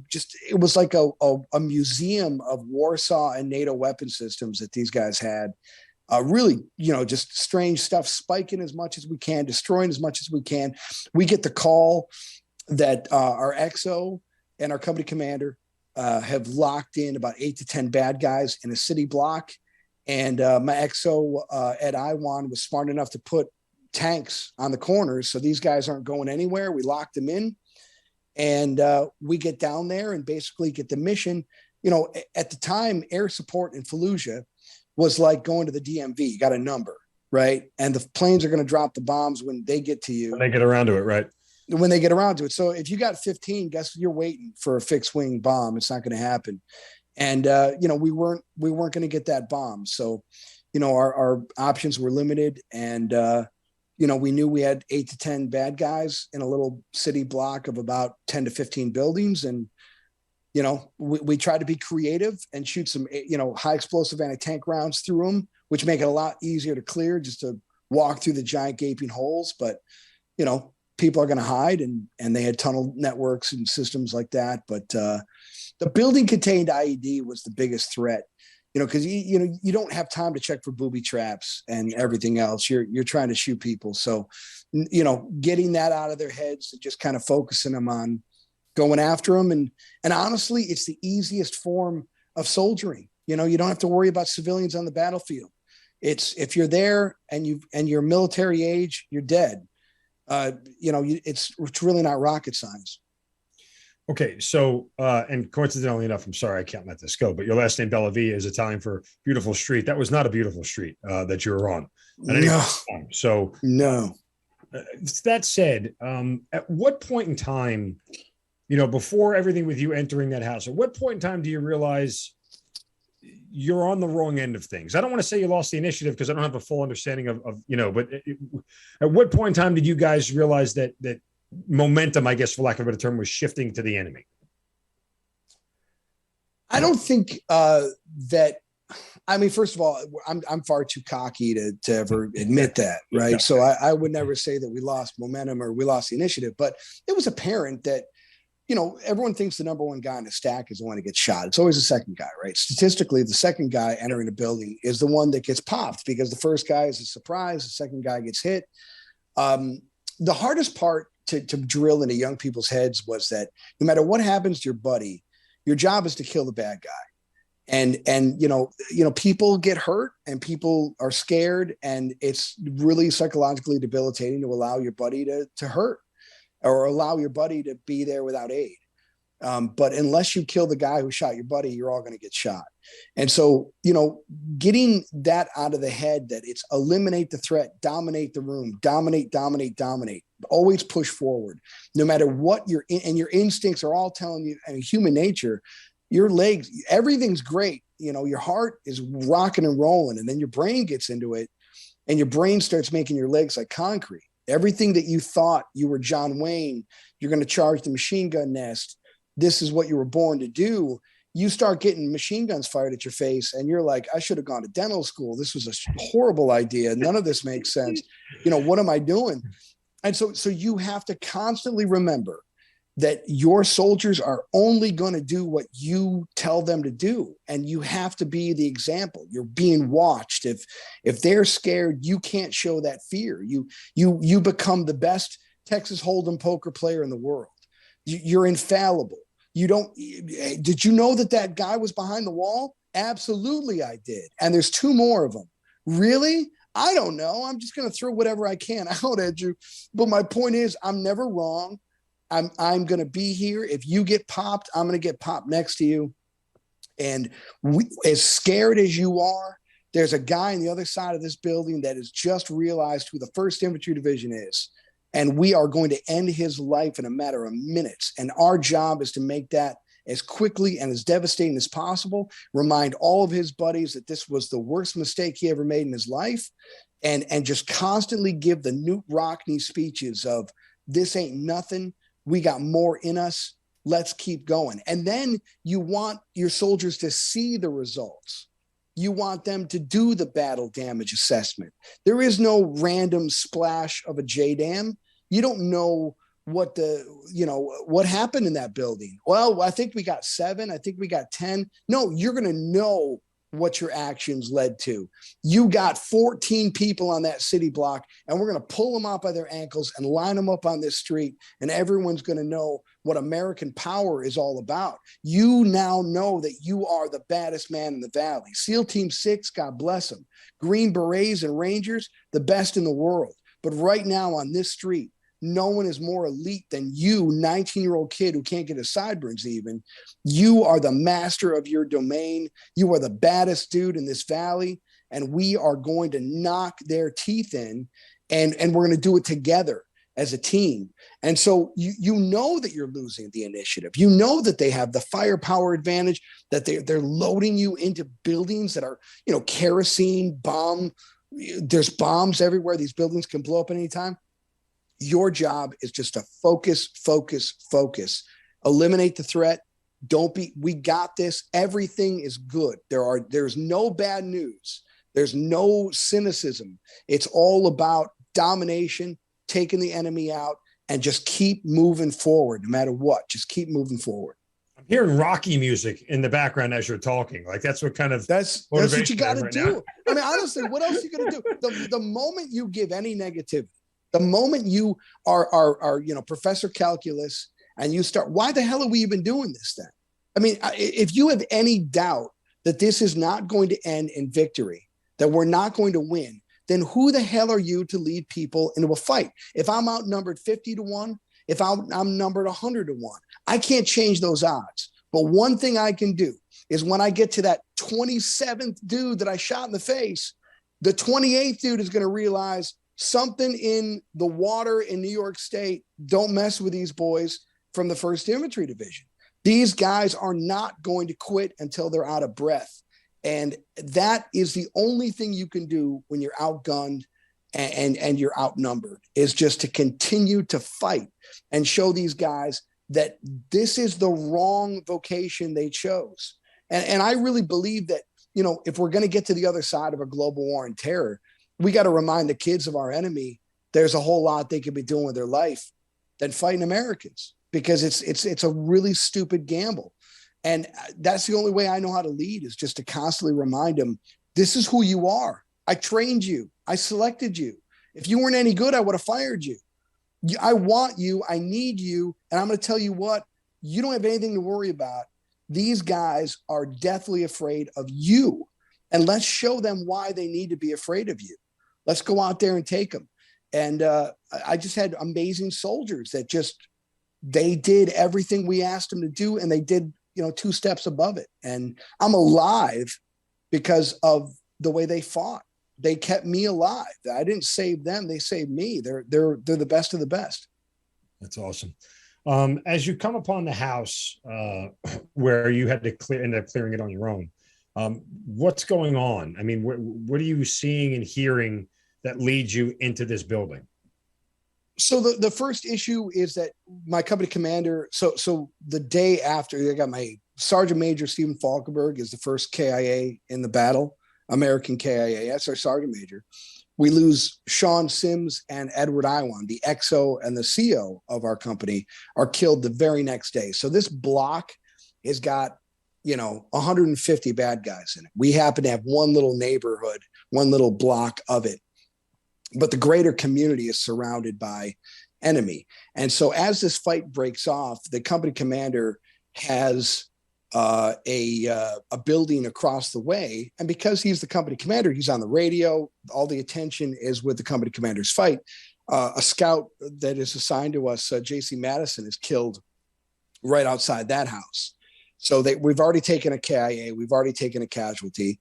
it was like a museum of Warsaw and NATO weapon systems that these guys had. Really, just strange stuff, spiking as much as we can, destroying as much as we can. We get the call that our XO and our company commander have locked in about 8 to 10 bad guys in a city block. And my XO, Ed Iwan, was smart enough to put tanks on the corners, so these guys aren't going anywhere. We locked them in, and we get down there and basically get the mission. At the time, air support in Fallujah was like going to the DMV. You got a number, right? And the planes are going to drop the bombs when they get to you. When they get around to it, right? When they get around to it. So if you got 15, guess you're waiting for a fixed wing bomb. It's not going to happen. And we weren't going to get that bomb. So, our options were limited, and we knew we had 8 to 10 bad guys in a little city block of about 10 to 15 buildings. And, we tried to be creative and shoot some, high explosive anti-tank rounds through them, which make it a lot easier to clear, just to walk through the giant gaping holes. But, people are going to hide, and they had tunnel networks and systems like that. But the building contained IED was the biggest threat. Because you don't have time to check for booby traps and everything else. You're trying to shoot people. So, getting that out of their heads and just kind of focusing them on going after them. And honestly, it's the easiest form of soldiering. You don't have to worry about civilians on the battlefield. It's, if you're there and you're military age, you're dead. It's really not rocket science. Okay, so, and coincidentally enough, I'm sorry I can't let this go, but your last name, Bellavia, is Italian for beautiful street. That was not a beautiful street that you were on. No. So, no. That said, at what point in time, before everything with you entering that house, at what point in time do you realize you're on the wrong end of things? I don't want to say you lost the initiative, because I don't have a full understanding of but at what point in time did you guys realize that momentum, I guess, for lack of a better term, was shifting to the enemy? I don't think that I mean, first of all, I'm far too cocky to ever admit that, right? So I would never say that we lost momentum or we lost the initiative, but it was apparent that, everyone thinks the number one guy in the stack is the one that gets shot. It's always the second guy, right? Statistically, the second guy entering the building is the one that gets popped because the first guy is a surprise, the second guy gets hit. The hardest part to drill into young people's heads was that no matter what happens to your buddy, your job is to kill the bad guy. And people get hurt and people are scared, and it's really psychologically debilitating to allow your buddy to hurt or allow your buddy to be there without aid. But unless you kill the guy who shot your buddy, you're all going to get shot. And so, getting that out of the head that it's eliminate the threat, dominate the room, dominate, always push forward, no matter what your instincts are all telling you, and human nature, your legs, everything's great. Your heart is rocking and rolling, and then your brain gets into it and your brain starts making your legs like concrete. Everything that you thought you were John Wayne, you're going to charge the machine gun nest, this is what you were born to do. You start getting machine guns fired at your face and you're like, I should have gone to dental school. This was a horrible idea. None of this makes sense. What am I doing? And so you have to constantly remember that your soldiers are only going to do what you tell them to do. And you have to be the example. You're being watched. If they're scared, you can't show that fear. You become the best Texas Hold'em poker player in the world. You're infallible. Did you know that guy was behind the wall? Absolutely, I did. And there's 2 more of them. Really? I don't know. I'm just going to throw whatever I can out at you. But my point is, I'm never wrong. I'm going to be here. If you get popped, I'm going to get popped next to you. And as scared as you are, there's a guy on the other side of this building that has just realized who the 1st Infantry Division is. And we are going to end his life in a matter of minutes. And our job is to make that as quickly and as devastating as possible, remind all of his buddies that this was the worst mistake he ever made in his life, and just constantly give the Newt Rockney speeches of, this ain't nothing. We got more in us. Let's keep going. And then you want your soldiers to see the results. You want them to do the battle damage assessment. There is no random splash of a JDAM. You don't know what happened in that building. Well, I think we got 7. I think we got 10. No, you're going to know what your actions led to. You got 14 people on that city block, and we're going to pull them out by their ankles and line them up on this street, and everyone's going to know what American power is all about. You now know that you are the baddest man in the Valley. SEAL Team 6, God bless them. Green Berets and Rangers, the best in the world. But right now on this street, no one is more elite than you, 19-year-old kid who can't get his sideburns even. You are the master of your domain. You are the baddest dude in this valley, and we are going to knock their teeth in, and we're going to do it together as a team. And so you know that you're losing the initiative. You know that they have the firepower advantage, that they're loading you into buildings that are, kerosene, bomb. There's bombs everywhere. These buildings can blow up at any time. Your job is just to focus, eliminate the threat. We got this. Everything is good. There's no bad news. There's no cynicism. It's all about domination, taking the enemy out, and just keep moving forward no matter what. Just keep moving forward. I'm hearing Rocky music in the background as you're talking. Like that's what kind of that's what you got to do. I mean, honestly, what else are you going to do? The moment you give any negativity, the moment you are Professor Calculus and you start, why the hell are we even doing this then? I mean, if you have any doubt that this is not going to end in victory, that we're not going to win, then who the hell are you to lead people into a fight? If I'm outnumbered 50-1, if I'm numbered 100-1, I can't change those odds. But one thing I can do is when I get to that 27th dude that I shot in the face, the 28th dude is going to realize something in the water in New York State. Don't mess with these boys from the 1st Infantry Division. These guys are not going to quit until they're out of breath. And that is the only thing you can do when you're outgunned and you're outnumbered, is just to continue to fight and show these guys that this is the wrong vocation they chose. And I really believe that if we're going to get to the other side of a global war on terror, we got to remind the kids of our enemy there's a whole lot they could be doing with their life than fighting Americans, because it's a really stupid gamble. And that's the only way I know how to lead, is just to constantly remind them, this is who you are. I trained you. I selected you. If you weren't any good, I would have fired you. I want you. I need you. And I'm going to tell you what, you don't have anything to worry about. These guys are deathly afraid of you. And let's show them why they need to be afraid of you. Let's go out there and take them. And I just had amazing soldiers that they did everything we asked them to do. And they did, 2 steps above it. And I'm alive because of the way they fought. They kept me alive. I didn't save them. They saved me. They're the best of the best. That's awesome. As you come upon the house where you had to end up clearing it on your own, what's going on? I mean, what are you seeing and hearing that leads you into this building? So the first issue is that my company commander, so the day after, I got my Sergeant Major Stephen Falkenberg is the first KIA in the battle, American KIA. That's our Sergeant Major. We lose Sean Sims and Edward Iwan, the XO and the CO of our company, are killed the very next day. So this block has got, 150 bad guys in it. We happen to have one little neighborhood, one little block of it. But the greater community is surrounded by enemy. And so as this fight breaks off, the company commander has a building across the way. And because he's the company commander, he's on the radio. All the attention is with the company commander's fight. A scout that is assigned to us, J.C. Madison, is killed right outside that house. So we've already taken a KIA. We've already taken a casualty.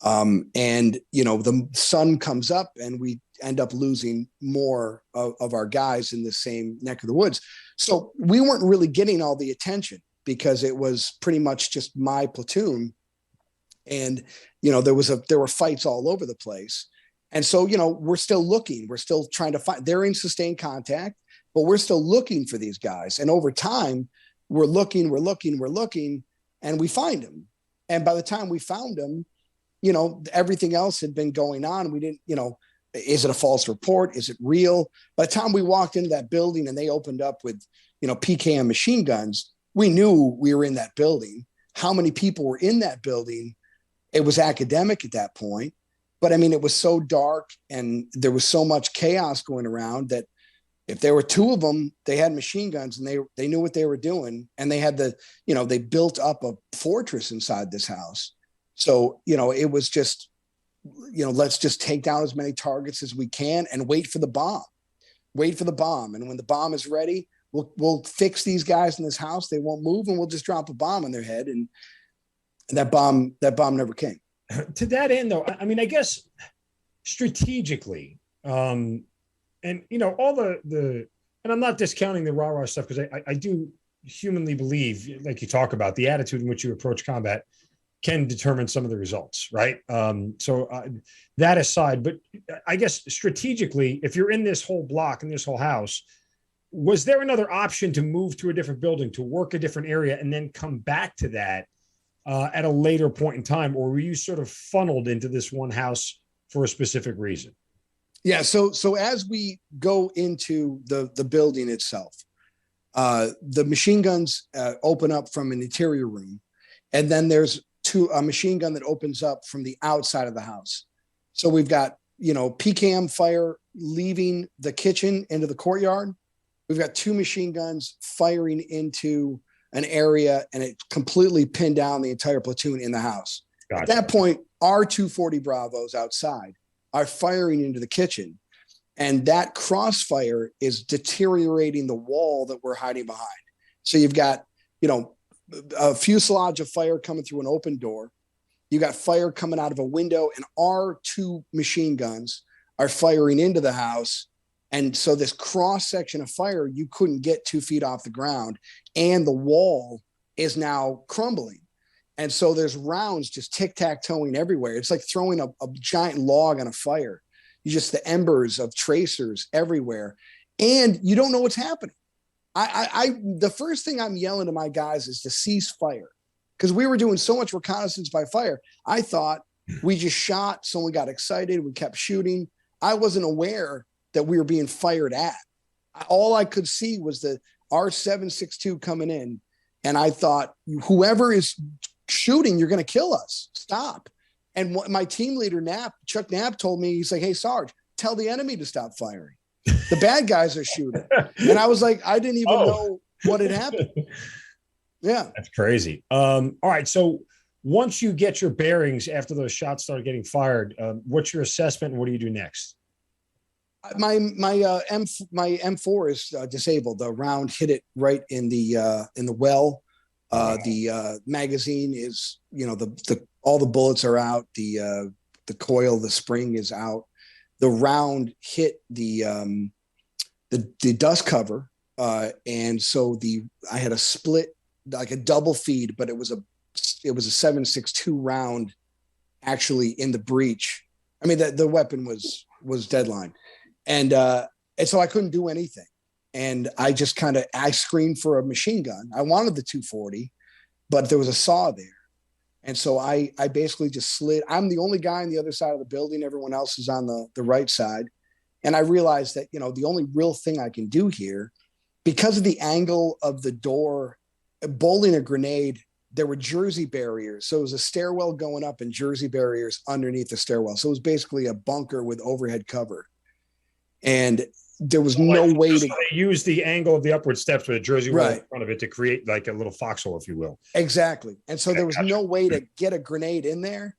And the sun comes up and we end up losing more of our guys in the same neck of the woods. So we weren't really getting all the attention because it was pretty much just my platoon. And, there were fights all over the place. And so, we're still looking, we're still trying to find, they're in sustained contact, but we're still looking for these guys. And over time we're looking, and we find them. And by the time we found them, everything else had been going on. We didn't, is it a false report? Is it real? By the time we walked into that building and they opened up with, PKM machine guns, we knew we were in that building. How many people were in that building? It was academic at that point. But I mean, it was so dark and there was so much chaos going around that if there were 2 of them, they had machine guns and they knew what they were doing. And they had they built up a fortress inside this house. So, it was just, let's just take down as many targets as we can and wait for the bomb. And when the bomb is ready, we'll fix these guys in this house. They won't move and we'll just drop a bomb on their head. And that bomb never came. To that end, though, I mean, I guess strategically, and, all the, and I'm not discounting the rah-rah stuff because I do humanly believe, like you talk about, the attitude in which you approach combat can determine some of the results, right? So that aside, but I guess strategically, if you're in this whole block, in this whole house, was there another option to move to a different building, to work a different area, and then come back to that at a later point in time? Or were you sort of funneled into this one house for a specific reason? Yeah, so as we go into the building itself, the machine guns open up from an interior room, and then there's a machine gun that opens up from the outside of the house. So we've got, PKM fire leaving the kitchen into the courtyard. We've got 2 machine guns firing into an area, and it completely pinned down the entire platoon in the house. Gotcha. At that point, our 240 Bravos outside are firing into the kitchen, and that crossfire is deteriorating the wall that we're hiding behind. So you've got, a fuselage of fire coming through an open door. You got fire coming out of a window, and our 2 machine guns are firing into the house. And so this cross section of fire, you couldn't get 2 feet off the ground, and the wall is now crumbling. And so there's rounds just tic-tac-toeing everywhere. It's like throwing a giant log on a fire. You just, the embers of tracers everywhere, and you don't know what's happening. The first thing I'm yelling to my guys is to cease fire. because we were doing so much reconnaissance by fire. I thought we just shot, someone got excited, we kept shooting. I wasn't aware that we were being fired at. All I could see was the R762 coming in, and I thought, whoever is shooting, you're going to kill us. Stop. And my team leader, Chuck Knapp, told me, he's like, hey, Sarge, tell the enemy to stop firing. The bad guys are shooting. And I was like, I didn't even know what had happened. Yeah. That's crazy. All right. So once you get your bearings after those shots started getting fired, what's your assessment and what do you do next? My M4 is disabled. The round hit it right in the well. The magazine is, all the bullets are out. The coil, the spring is out. The round hit the dust cover, and so I had a split, like a double feed, but it was a 7.62 round actually in the breech. I mean, the weapon was deadline, and so I couldn't do anything. And I just I screamed for a machine gun. I wanted the 240, but there was a saw there. And so I basically just slid. I'm the only guy on the other side of the building. Everyone else is on the right side. And I realized that, the only real thing I can do here, because of the angle of the door, bowling a grenade, there were Jersey barriers. So it was a stairwell going up and Jersey barriers underneath the stairwell. So it was basically a bunker with overhead cover. And there was no way to use the angle of the upward steps with a Jersey wall in right front of it to create like a little foxhole, if you will. Exactly. And so there was no way to get a grenade in there.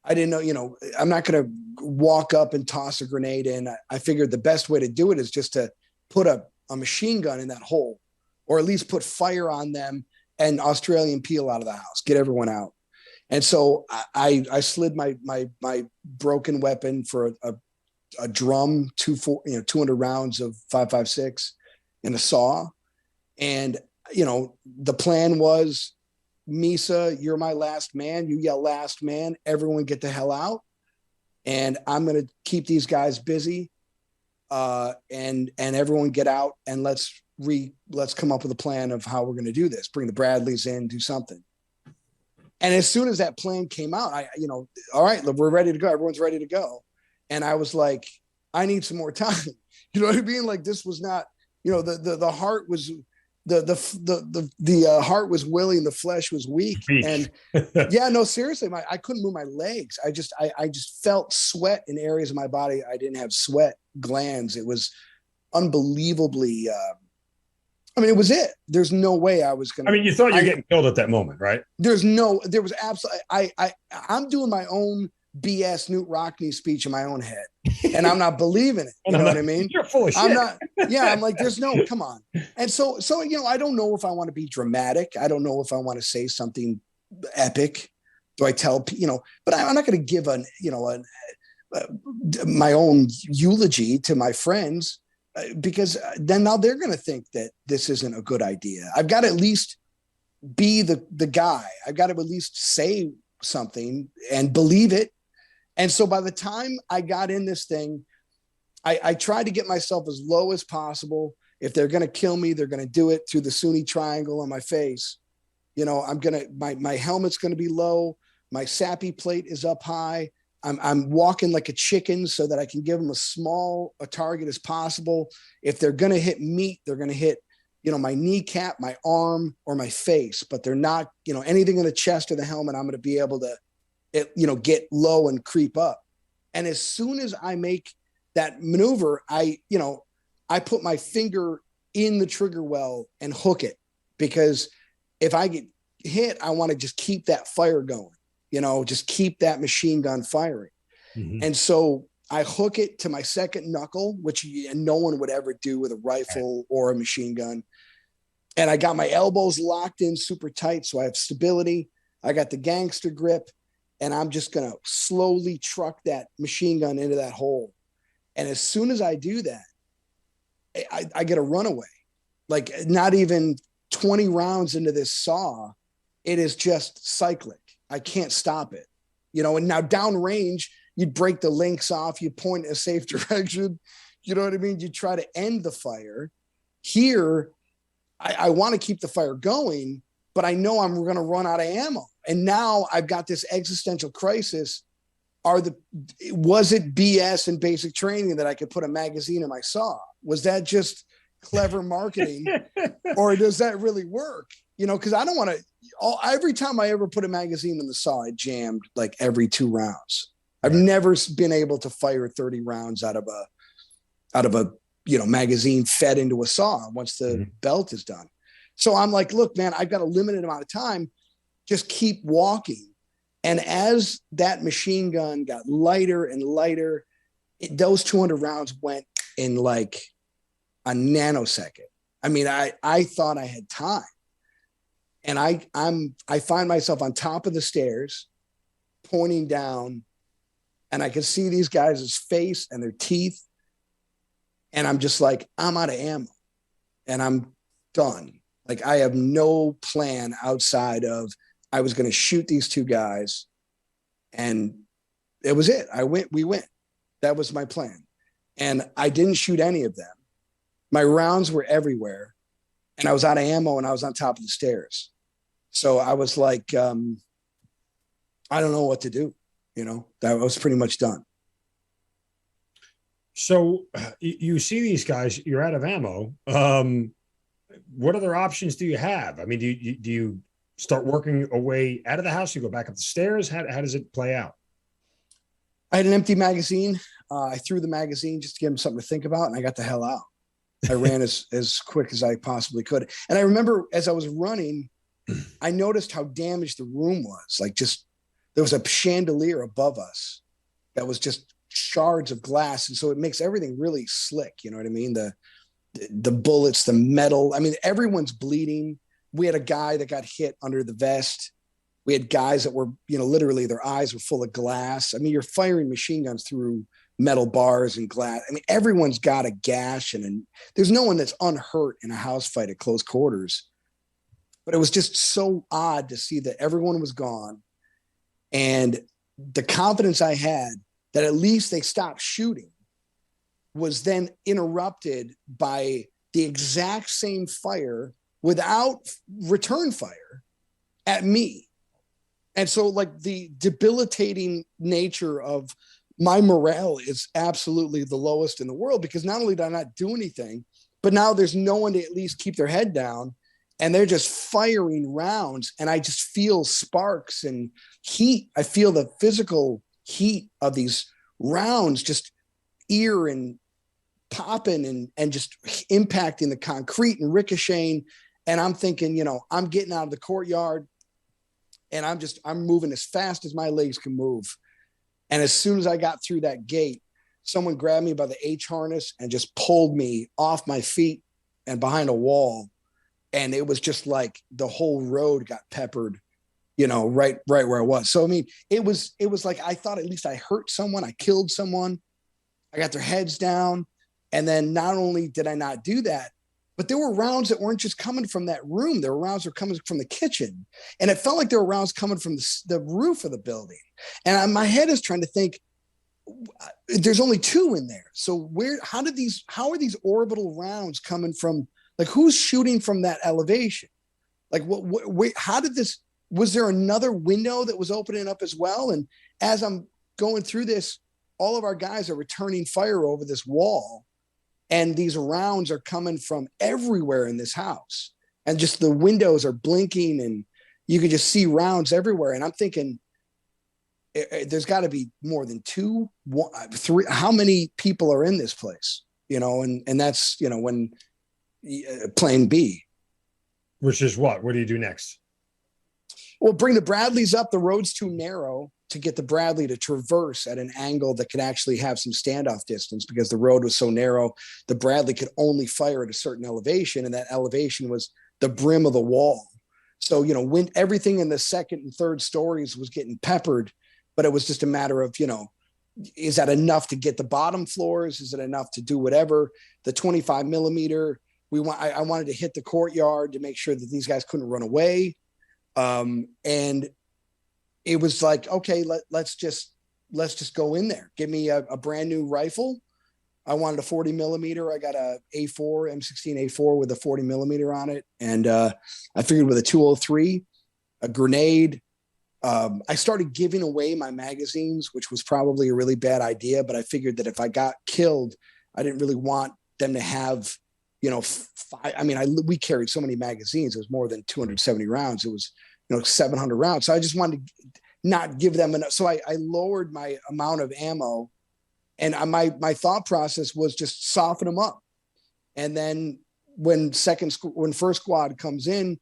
I didn't know, I'm not going to walk up and toss a grenade in. I figured the best way to do it is just to put a machine gun in that hole, or at least put fire on them and Australian peel out of the house, get everyone out. And so I slid my broken weapon for a drum, 200 rounds of 5.56 and a saw. And, the plan was, Misa, you're my last man. You yell last man, everyone get the hell out. And I'm going to keep these guys busy. And everyone get out, and let's come up with a plan of how we're going to do this. Bring the Bradleys in, do something. And as soon as that plan came out, all right, we're ready to go. Everyone's ready to go. And I was like, I need some more time. You know what I mean? Like, this was not, the heart was, the heart was willing, the flesh was weak. And yeah, no, seriously, I couldn't move my legs. I just felt sweat in areas of my body. I didn't have sweat glands. It was unbelievably, it was it. There's no way I was going to. You thought you were getting killed at that moment, right? There was absolutely, I'm doing my own BS Newt Rockney speech in my own head, and I'm not believing it. You know what I mean? You're full of shit. I'm not. Yeah, I'm like, there's no. Come on. And so I don't know if I want to be dramatic. I don't know if I want to say something epic. Do I tell But I'm not going to give my own eulogy to my friends, because then now they're going to think that this isn't a good idea. I've got to at least be the guy. I've got to at least say something and believe it. And so by the time I got in this thing, I tried to get myself as low as possible. If they're going to kill me, they're going to do it through the Sunni triangle on my face. My helmet's going to be low. My SAPI plate is up high. I'm walking like a chicken so that I can give them as small a target as possible. If they're going to hit meat, they're going to hit, my kneecap, my arm, or my face, but they're not, anything in the chest or the helmet, I'm going to be able to, get low and creep up. And as soon as I make that maneuver, I put my finger in the trigger well and hook it, because if I get hit, I want to just keep that fire going, just keep that machine gun firing. Mm-hmm. And so I hook it to my second knuckle, which no one would ever do with a rifle or a machine gun. And I got my elbows locked in super tight, so I have stability. I got the gangster grip, and I'm just going to slowly truck that machine gun into that hole. And as soon as I do that, I get a runaway. Like, not even 20 rounds into this saw, it is just cyclic. I can't stop it. And now downrange, you'd break the links off, you point in a safe direction. You know what I mean? You try to end the fire. Here, I want to keep the fire going, but I know I'm going to run out of ammo. And now I've got this existential crisis. Was it BS and basic training that I could put a magazine in my saw? Was that just clever marketing, or does that really work? You know, because I don't want to. Every time I ever put a magazine in the saw, it jammed like every 2 rounds. I've never been able to fire 30 rounds out of a magazine fed into a saw once the belt is done. So I'm like, look, man, I've got a limited amount of time. Just keep walking. And as that machine gun got lighter and lighter, those 200 rounds went in like a nanosecond. I mean, I thought I had time. And I find myself on top of the stairs, pointing down, and I can see these guys' face and their teeth. And I'm just like, I'm out of ammo and I'm done. Like, I have no plan outside of I was going to shoot these 2 guys, and it was it. We went. That was my plan. And I didn't shoot any of them. My rounds were everywhere, and I was out of ammo, and I was on top of the stairs. So I was like, I don't know what to do. You know, that was pretty much done. So you see these guys, you're out of ammo. What other options do you have? I mean, do you start working a way out of the house? You go back up the stairs? How does it play out? I had an empty magazine. I threw the magazine just to give him something to think about, and I got the hell out. I ran as quick as I possibly could. And I remember as I was running, I noticed how damaged the room was. Like, just there was a chandelier above us that was just shards of glass. And so it makes everything really slick. You know what I mean? The bullets, the metal. I mean, everyone's bleeding. We had a guy that got hit under the vest. We had guys that were, literally their eyes were full of glass. I mean, you're firing machine guns through metal bars and glass. I mean, everyone's got a gash, and there's no one that's unhurt in a house fight at close quarters. But it was just so odd to see that everyone was gone. And the confidence I had that at least they stopped shooting was then interrupted by the exact same fire without return fire at me. And so, like, the debilitating nature of my morale is absolutely the lowest in the world, because not only did I not do anything, but now there's no one to at least keep their head down, and they're just firing rounds, and I just feel sparks and heat. I feel the physical heat of these rounds just ear and popping and just impacting the concrete and ricocheting. And I'm thinking, I'm getting out of the courtyard, and I'm moving as fast as my legs can move. And as soon as I got through that gate, someone grabbed me by the H harness and just pulled me off my feet and behind a wall. And it was just like the whole road got peppered, right where I was. So, I mean, it was like, I thought at least I hurt someone. I killed someone. I got their heads down. And then not only did I not do that, but there were rounds that weren't just coming from that room. There were rounds that were coming from the kitchen. And it felt like there were rounds coming from the roof of the building. And my head is trying to think, there's only 2 in there. So how are these orbital rounds coming from? Like, who's shooting from that elevation? Like, how did this, was there another window that was opening up as well? And as I'm going through this, all of our guys are returning fire over this wall. And these rounds are coming from everywhere in this house. And just the windows are blinking, and you could just see rounds everywhere. And I'm thinking, there's got to be more than 2, 1, 3. How many people are in this place? And that's, when plan B. Which is what? What do you do next? Well, bring the Bradleys up. The road's too narrow to get the Bradley to traverse at an angle that could actually have some standoff distance, because the road was so narrow. The Bradley could only fire at a certain elevation, and that elevation was the brim of the wall. So, when everything in the second and third stories was getting peppered, but it was just a matter of, is that enough to get the bottom floors? Is it enough to do whatever? The 25 millimeter, I wanted to hit the courtyard to make sure that these guys couldn't run away. And it was like, okay, let's just go in there. Give me a brand new rifle. I wanted a 40 millimeter. I got a A4 M16 A4 with a 40 millimeter on it. And I figured with a 203, a grenade. I started giving away my magazines, which was probably a really bad idea, but I figured that if I got killed, I didn't really want them to have, we carried so many magazines. It was more than 270 rounds. It was, 700 rounds. So I just wanted to not give them enough. So I lowered my amount of ammo, and my thought process was just soften them up. And then when first squad comes in,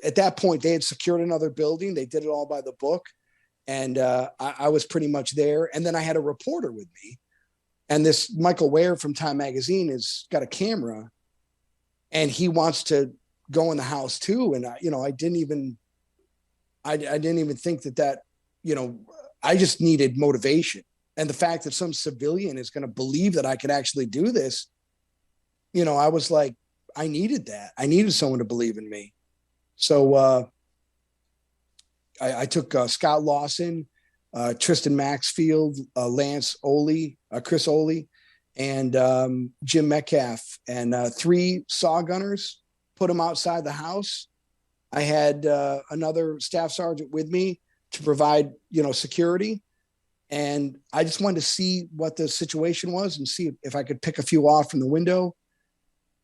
at that point they had secured another building. They did it all by the book. And I was pretty much there. And then I had a reporter with me, and this Michael Ware from Time Magazine has got a camera, and he wants to go in the house too. And I didn't even think that, I just needed motivation. And the fact that some civilian is going to believe that I could actually do this, I was like, I needed that. I needed someone to believe in me. So I took Scott Lawson, Tristan Maxfield, Lance Oley, Chris Oley, and Jim Metcalf, and 3 saw gunners, put them outside the house. I had another staff sergeant with me to provide, security. And I just wanted to see what the situation was and see if I could pick a few off from the window.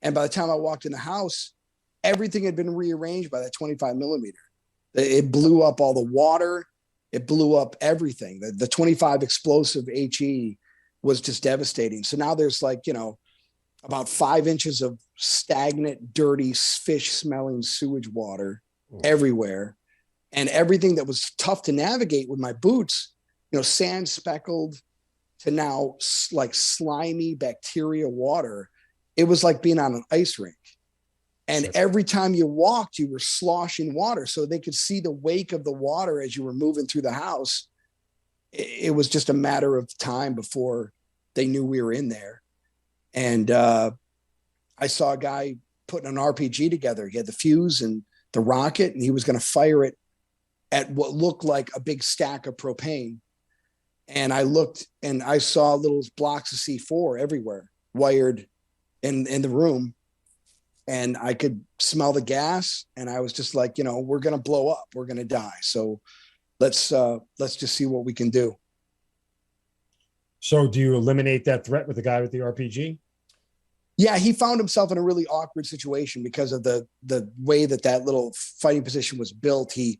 And by the time I walked in the house, everything had been rearranged by that 25 millimeter. It blew up all the water. It blew up everything. The 25 explosive HE was just devastating. So now there's about 5 inches of stagnant, dirty, fish smelling sewage water everywhere. And everything that was tough to navigate with my boots, sand speckled to now like slimy bacteria water. It was like being on an ice rink. And every time you walked, you were sloshing water. So they could see the wake of the water as you were moving through the house. It was just a matter of time before they knew we were in there. And I saw a guy putting an RPG together. He had the fuse and the rocket, and he was going to fire it at what looked like a big stack of propane. And I looked and I saw little blocks of C4 everywhere, wired in the room. And I could smell the gas. And I was just like, we're going to blow up. We're going to die. So let's just see what we can do. So do you eliminate that threat with the guy with the RPG? Yeah, he found himself in a really awkward situation because of the way that little fighting position was built. He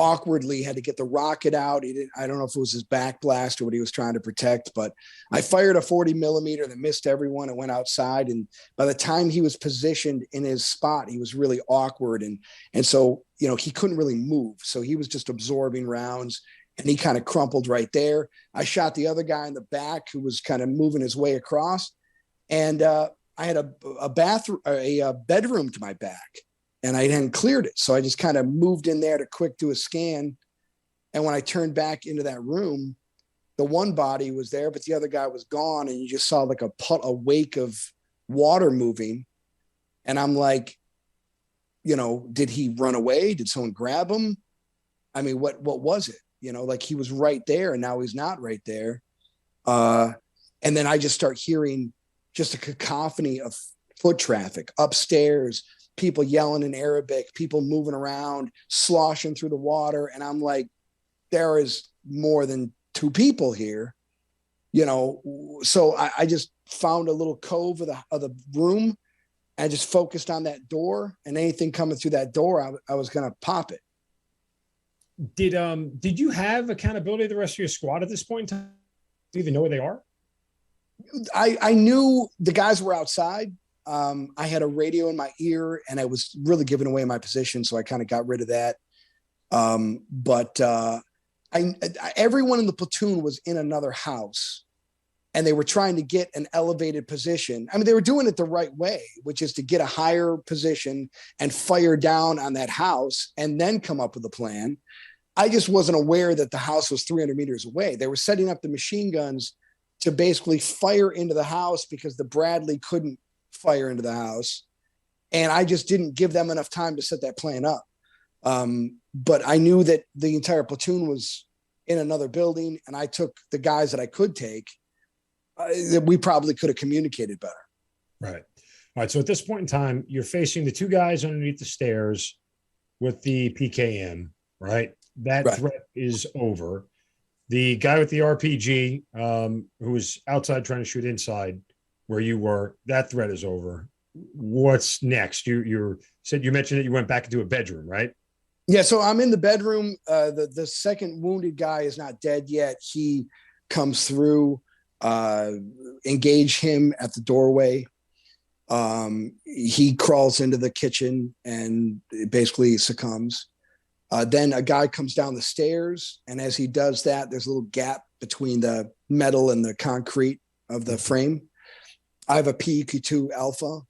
awkwardly had to get the rocket out. I don't know if it was his back blast or what he was trying to protect, but I fired a 40 millimeter that missed everyone and went outside. And by the time he was positioned in his spot, he was really awkward. And so, he couldn't really move. So he was just absorbing rounds, and he kind of crumpled right there. I shot the other guy in the back who was kind of moving his way across. And I had a bedroom to my back, and I hadn't cleared it. So I just kind of moved in there to quick do a scan. And when I turned back into that room, the one body was there, but the other guy was gone. And you just saw like a wake of water moving. And I'm like, did he run away? Did someone grab him? I mean, what was it? Like he was right there and now he's not right there. And then I just start hearing just a cacophony of foot traffic upstairs, people yelling in Arabic, people moving around, sloshing through the water. And I'm like, there is more than 2 people here, So I just found a little cove of the room. I just focused on that door, and anything coming through that door, I was going to pop it. Did you have accountability of the rest of your squad at this point in time? Do you even know where they are? I knew the guys were outside. I had a radio in my ear, and I was really giving away my position, so I kind of got rid of that. But everyone in the platoon was in another house, and they were trying to get an elevated position. I mean, they were doing it the right way, which is to get a higher position and fire down on that house and then come up with a plan. I just wasn't aware that the house was 300 meters away. They were setting up the machine guns to basically fire into the house because the Bradley couldn't fire into the house. And I just didn't give them enough time to set that plan up. But I knew that the entire platoon was in another building, and I took the guys that I could take. we probably could have communicated better. Right. All right. So at this point in time, you're facing the two guys underneath the stairs with the PKM, right? That Right. threat is over. The guy with the RPG, who was outside trying to shoot inside where you were, that threat is over. What's next? You mentioned that you went back into a bedroom, right? Yeah. So I'm in the bedroom. The second wounded guy is not dead yet. He comes through, engage him at the doorway. He crawls into the kitchen and basically succumbs. Then a guy comes down the stairs, and as he does that, there's a little gap between the metal and the concrete of the frame. I have a PEQ-2 Alpha,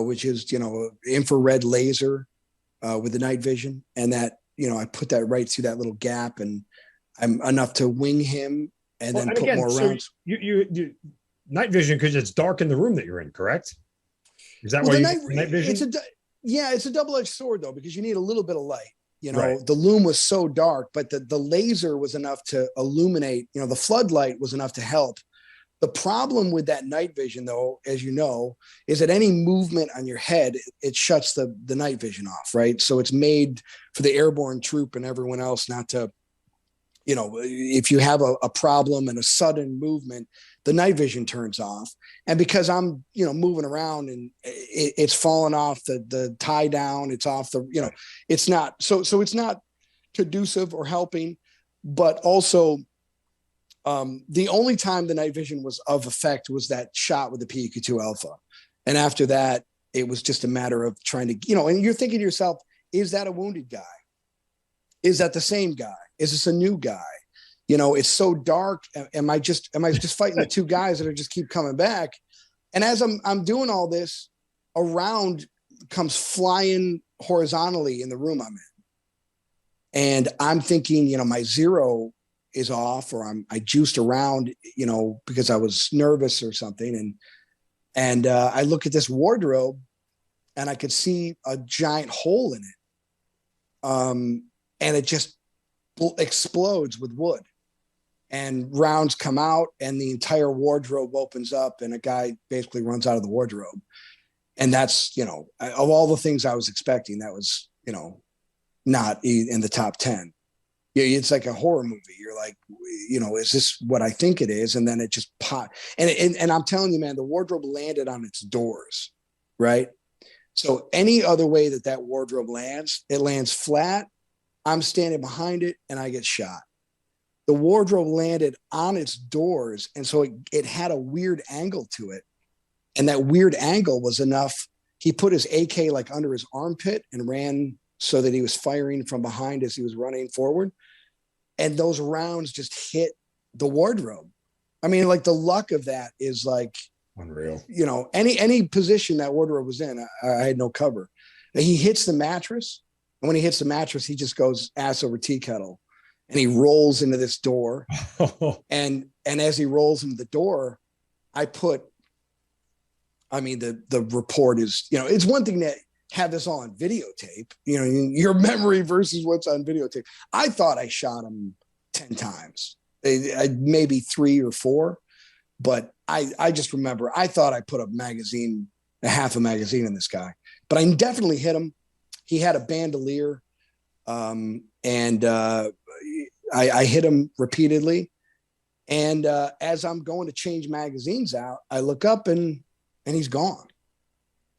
which is, infrared laser with the night vision, and that, I put that right through that little gap, and I'm enough to wing him and then put more rounds. You night vision because it's dark in the room that you're in, correct? Is that why night vision? It's a double-edged sword though, because you need a little bit of light. Right. The loom was so dark, but the laser was enough to illuminate, the floodlight was enough to help. The problem with that night vision though, as you know, is that any movement on your head, it shuts the night vision off, right? So it's made for the airborne troop and everyone else not to, if you have a problem and a sudden movement, the night vision turns off. And because I'm, moving around and it's fallen off the tie down, it's off the, it's not, so it's not conducive or helping, but also the only time the night vision was of effect was that shot with the PEQ-2 Alpha. And after that, it was just a matter of trying to, and you're thinking to yourself, is that a wounded guy? Is that the same guy? Is this a new guy? It's so dark. Am I just fighting the two guys that are just keep coming back? And as I'm doing all this, a round comes flying horizontally in the room I'm in. And I'm thinking, my zero is off, or I juiced around, because I was nervous or something. And I look at this wardrobe and I could see a giant hole in it. And it just explodes with wood, and rounds come out and the entire wardrobe opens up and a guy basically runs out of the wardrobe. And that's, of all the things I was expecting, that was, not in the top 10. Yeah, it's like a horror movie. You're like, is this what I think it is? And then it just popped. And I'm telling you, man, the wardrobe landed on its doors, right? So any other way that wardrobe lands, it lands flat. I'm standing behind it and I get shot. The wardrobe landed on its doors. And so it had a weird angle to it. And that weird angle was enough. He put his AK like under his armpit and ran so that he was firing from behind as he was running forward. And those rounds just hit the wardrobe. I mean, like the luck of that is like unreal. Any position that wardrobe was in, I had no cover. And he hits the mattress. And when he hits the mattress, he just goes ass over tea kettle, and he rolls into this door. and as he rolls into the door, the report is, it's one thing to have this all on videotape, your memory versus what's on videotape. I thought I shot him 10 times, maybe 3 or 4, but I just remember, I thought I put a half a magazine in this guy, but I definitely hit him. He had a bandolier, and I hit him repeatedly. And as I'm going to change magazines out, I look up and he's gone.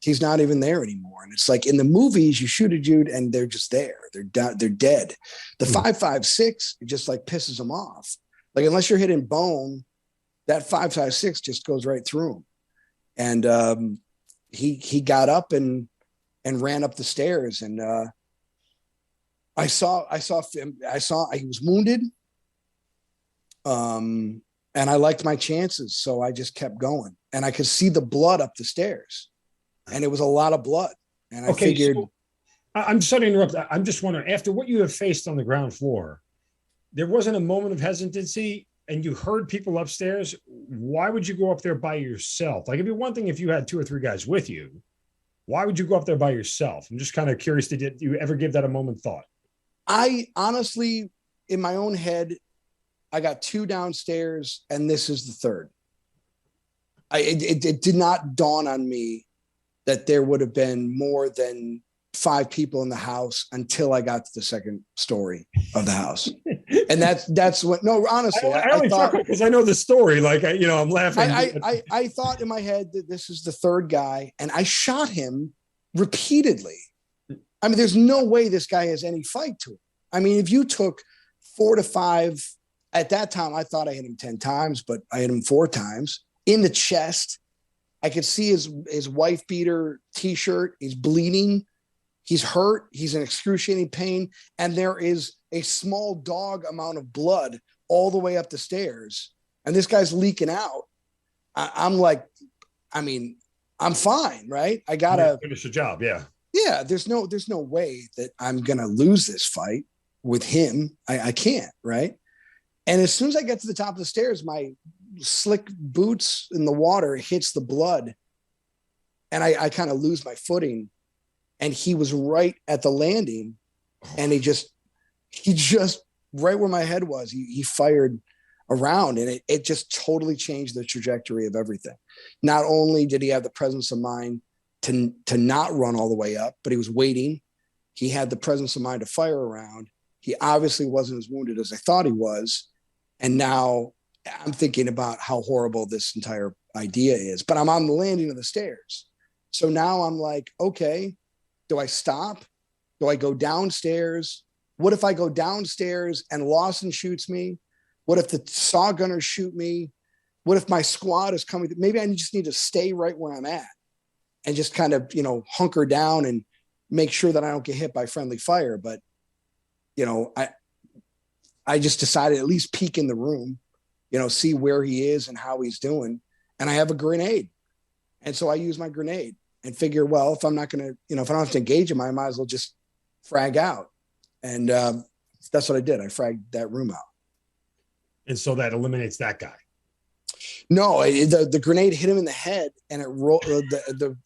He's not even there anymore. And it's like in the movies, you shoot a dude and they're just there. They're dead. The 5.56, it just like pisses them off. Like unless you're hitting bone, that 5.56 just goes right through him. And he got up and ran up the stairs, and I saw he was wounded. And I liked my chances, so I just kept going, and I could see the blood up the stairs, and it was a lot of blood. And I figured, so I'm sorry to interrupt. I'm just wondering, after what you have faced on the ground floor, there wasn't a moment of hesitancy, and you heard people upstairs. Why would you go up there by yourself? Like, it'd be one thing if you had 2 or 3 guys with you. Why would you go up there by yourself? I'm just kind of curious. Did you ever give that a moment thought? I honestly, in my own head, I got 2 downstairs and this is the 3rd. It did not dawn on me that there would have been more than 5 people in the house until I got to the second story of the house. And that's what, no, honestly, I only thought, because I know the story. Like, I'm laughing. I thought in my head that this is the third guy, and I shot him repeatedly. I mean, there's no way this guy has any fight to him. I mean, if you took 4 to 5, at that time, I thought I hit him 10 times, but I hit him 4 times in the chest. I could see his wife beater t-shirt. He's bleeding. He's hurt. He's in excruciating pain. And there is a small dog amount of blood all the way up the stairs. And this guy's leaking out. I'm like, I mean, I'm fine, right? I got to finish the job. Yeah. Yeah. There's no way that I'm going to lose this fight with him. I can't, right? And as soon as I get to the top of the stairs, my slick boots in the water hits the blood. And I kind of lose my footing. And he was right at the landing. And he just right where my head was, he fired around, and it just totally changed the trajectory of everything. Not only did he have the presence of mind to not run all the way up, but he was waiting. He had the presence of mind to fire around. He obviously wasn't as wounded as I thought he was. And now I'm thinking about how horrible this entire idea is, but I'm on the landing of the stairs. So now I'm like, okay, do I stop? Do I go downstairs? What if I go downstairs and Lawson shoots me? What if the saw gunners shoot me? What if my squad is coming? Maybe I just need to stay right where I'm at and just kind of, hunker down and make sure that I don't get hit by friendly fire. But, I just decided at least peek in the room, see where he is and how he's doing. And I have a grenade. And so I use my grenade and figure, well, if I'm not going to, if I don't have to engage him, I might as well just frag out. And that's what I did. I fragged that room out. And so that eliminates that guy. No, the grenade hit him in the head, and it rolled. The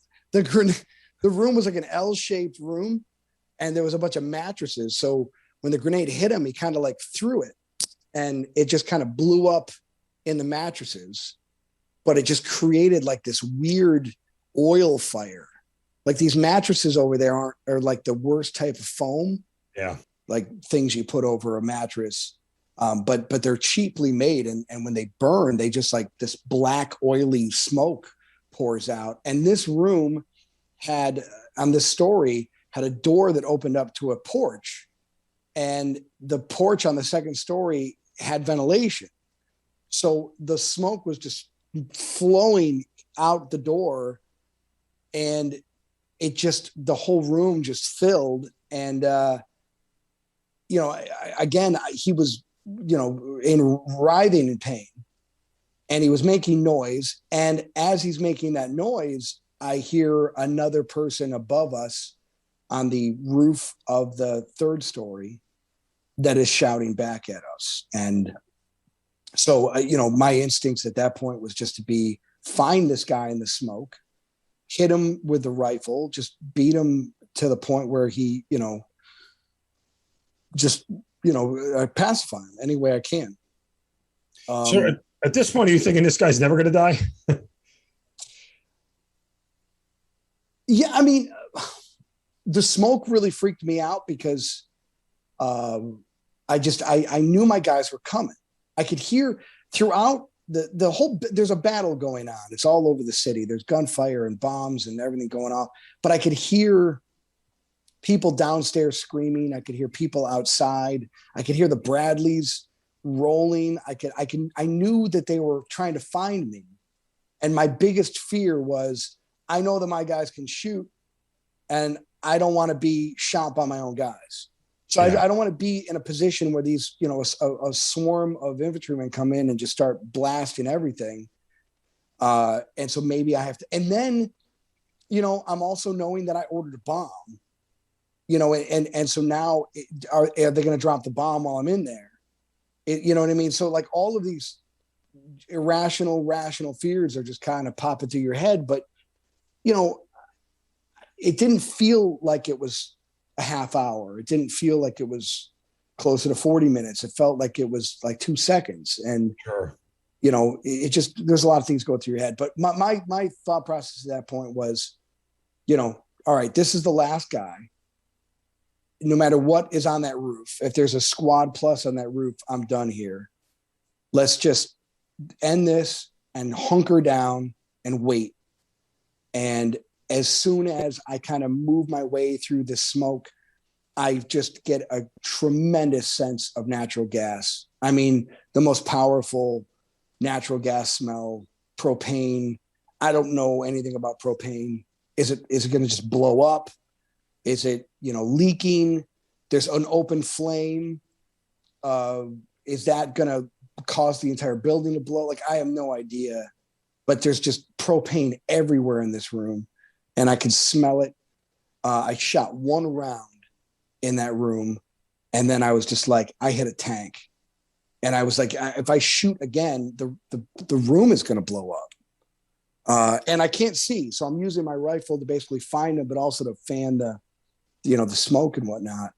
room was like an L-shaped room, and there was a bunch of mattresses. So when the grenade hit him, he kind of like threw it, and it just kind of blew up in the mattresses. But it just created like this weird oil fire. Like these mattresses over there are like the worst type of foam. Yeah, like things you put over a mattress. But they're cheaply made, and when they burn, they just like this black oily smoke pours out. And this room had on this story had a door that opened up to a porch, and the porch on the second story had ventilation. So the smoke was just flowing out the door, and it just, the whole room just filled. And, again, he was, in writhing in pain, and he was making noise. And as he's making that noise, I hear another person above us on the roof of the third story that is shouting back at us. And so, my instincts at that point was just to find this guy in the smoke, hit him with the rifle, just beat him to the point where he, I pacify him any way I can. So at this point, are you thinking this guy's never going to die? Yeah, I mean, the smoke really freaked me out because I knew my guys were coming. I could hear throughout the whole, there's a battle going on. It's all over the city. There's gunfire and bombs and everything going on. But I could hear people downstairs screaming. I could hear people outside. I could hear the Bradleys rolling. I knew that they were trying to find me. And my biggest fear was, I know that my guys can shoot, and I don't want to be shot by my own guys. So yeah. I don't want to be in a position where these, a swarm of infantrymen come in and just start blasting everything. And so maybe I have to, and then, I'm also knowing that I ordered a bomb, and so now are they going to drop the bomb while I'm in there? You know what I mean? So like all of these rational fears are just kind of popping through your head, but it didn't feel like it was a half hour. It didn't feel like it was closer to 40 minutes. It felt like it was like 2 seconds. And, sure. it just, there's a lot of things go through your head. But my thought process at that point was, all right, this is the last guy. No matter what is on that roof, if there's a squad plus on that roof, I'm done here. Let's just end this and hunker down and wait. And as soon as I kind of move my way through the smoke, I just get a tremendous sense of natural gas. I mean, the most powerful natural gas smell, propane. I don't know anything about propane. Is it going to just blow up? Is it, leaking? There's an open flame. Is that going to cause the entire building to blow? Like, I have no idea, but there's just propane everywhere in this room and I can smell it. I shot one round in that room. And then I was just like, I hit a tank. And I was like, if I shoot again, the room is going to blow up. And I can't see. So I'm using my rifle to basically find them, but also to fan the smoke and whatnot.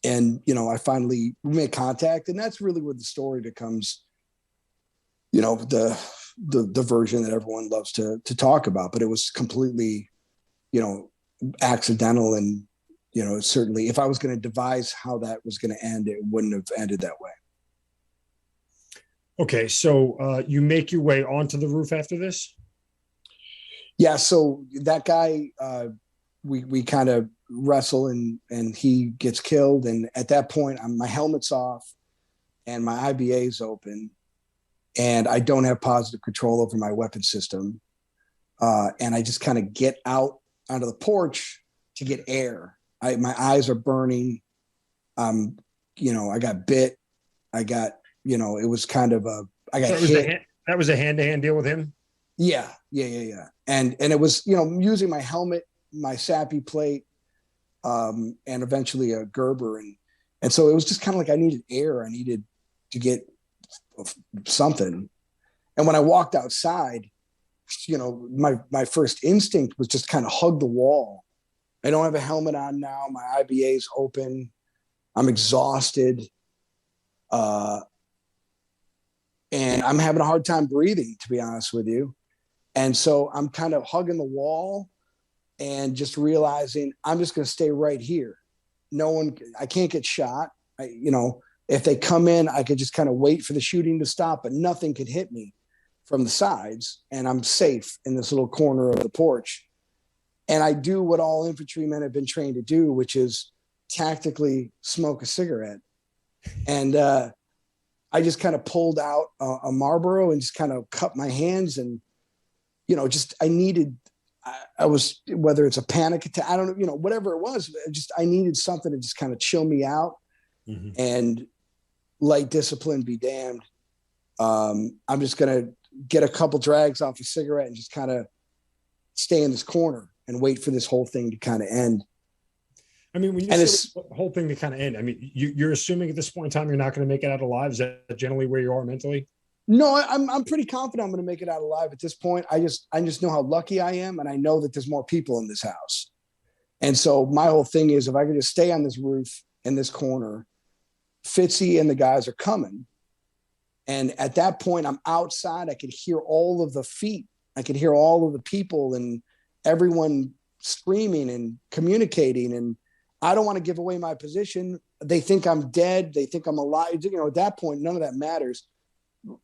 And, I finally made contact, and that's really where the story becomes, the version that everyone loves to talk about, but it was completely, accidental. And, certainly if I was going to devise how that was going to end, it wouldn't have ended that way. Okay. So you make your way onto the roof after this? Yeah. So that guy, we kind of wrestle and he gets killed. And at that point, my helmet's off and my IBA's open and I don't have positive control over my weapon system. And I just kind of get out onto the porch to get air. My eyes are burning. I got bit. I got, it was kind of I got hit. That was a hand-to-hand deal with him? Yeah. And it was, using my helmet, my SAPI plate, and eventually a Gerber. And so it was just kind of like I needed air. I needed to get something. And when I walked outside, my first instinct was just kind of hug the wall. I don't have a helmet on now. My IBA is open. I'm exhausted. And I'm having a hard time breathing, to be honest with you. And so I'm kind of hugging the wall and just realizing I'm just going to stay right here. I can't get shot. If they come in, I could just kind of wait for the shooting to stop, but nothing could hit me from the sides. And I'm safe in this little corner of the porch. And I do what all infantrymen have been trained to do, which is tactically smoke a cigarette. And I just kind of pulled out a Marlboro and just kind of cut my hands. And, I was, whether it's a panic attack, I don't know, whatever it was, I needed something to just kind of chill me out. Mm-hmm. And light discipline be damned. I'm just going to get a couple drags off a cigarette and just kind of stay in this corner and wait for this whole thing to kind of end. I mean, when you say the whole thing to kind of end, I mean, you're assuming at this point in time, you're not going to make it out alive. Is that generally where you are mentally? No, I'm pretty confident I'm going to make it out alive at this point. I just know how lucky I am. And I know that there's more people in this house. And so my whole thing is if I could just stay on this roof in this corner, Fitzy and the guys are coming. And at that point, I'm outside. I could hear all of the feet. I could hear all of the people and everyone screaming and communicating. And I don't want to give away my position. They think I'm dead. They think I'm alive. At that point, none of that matters.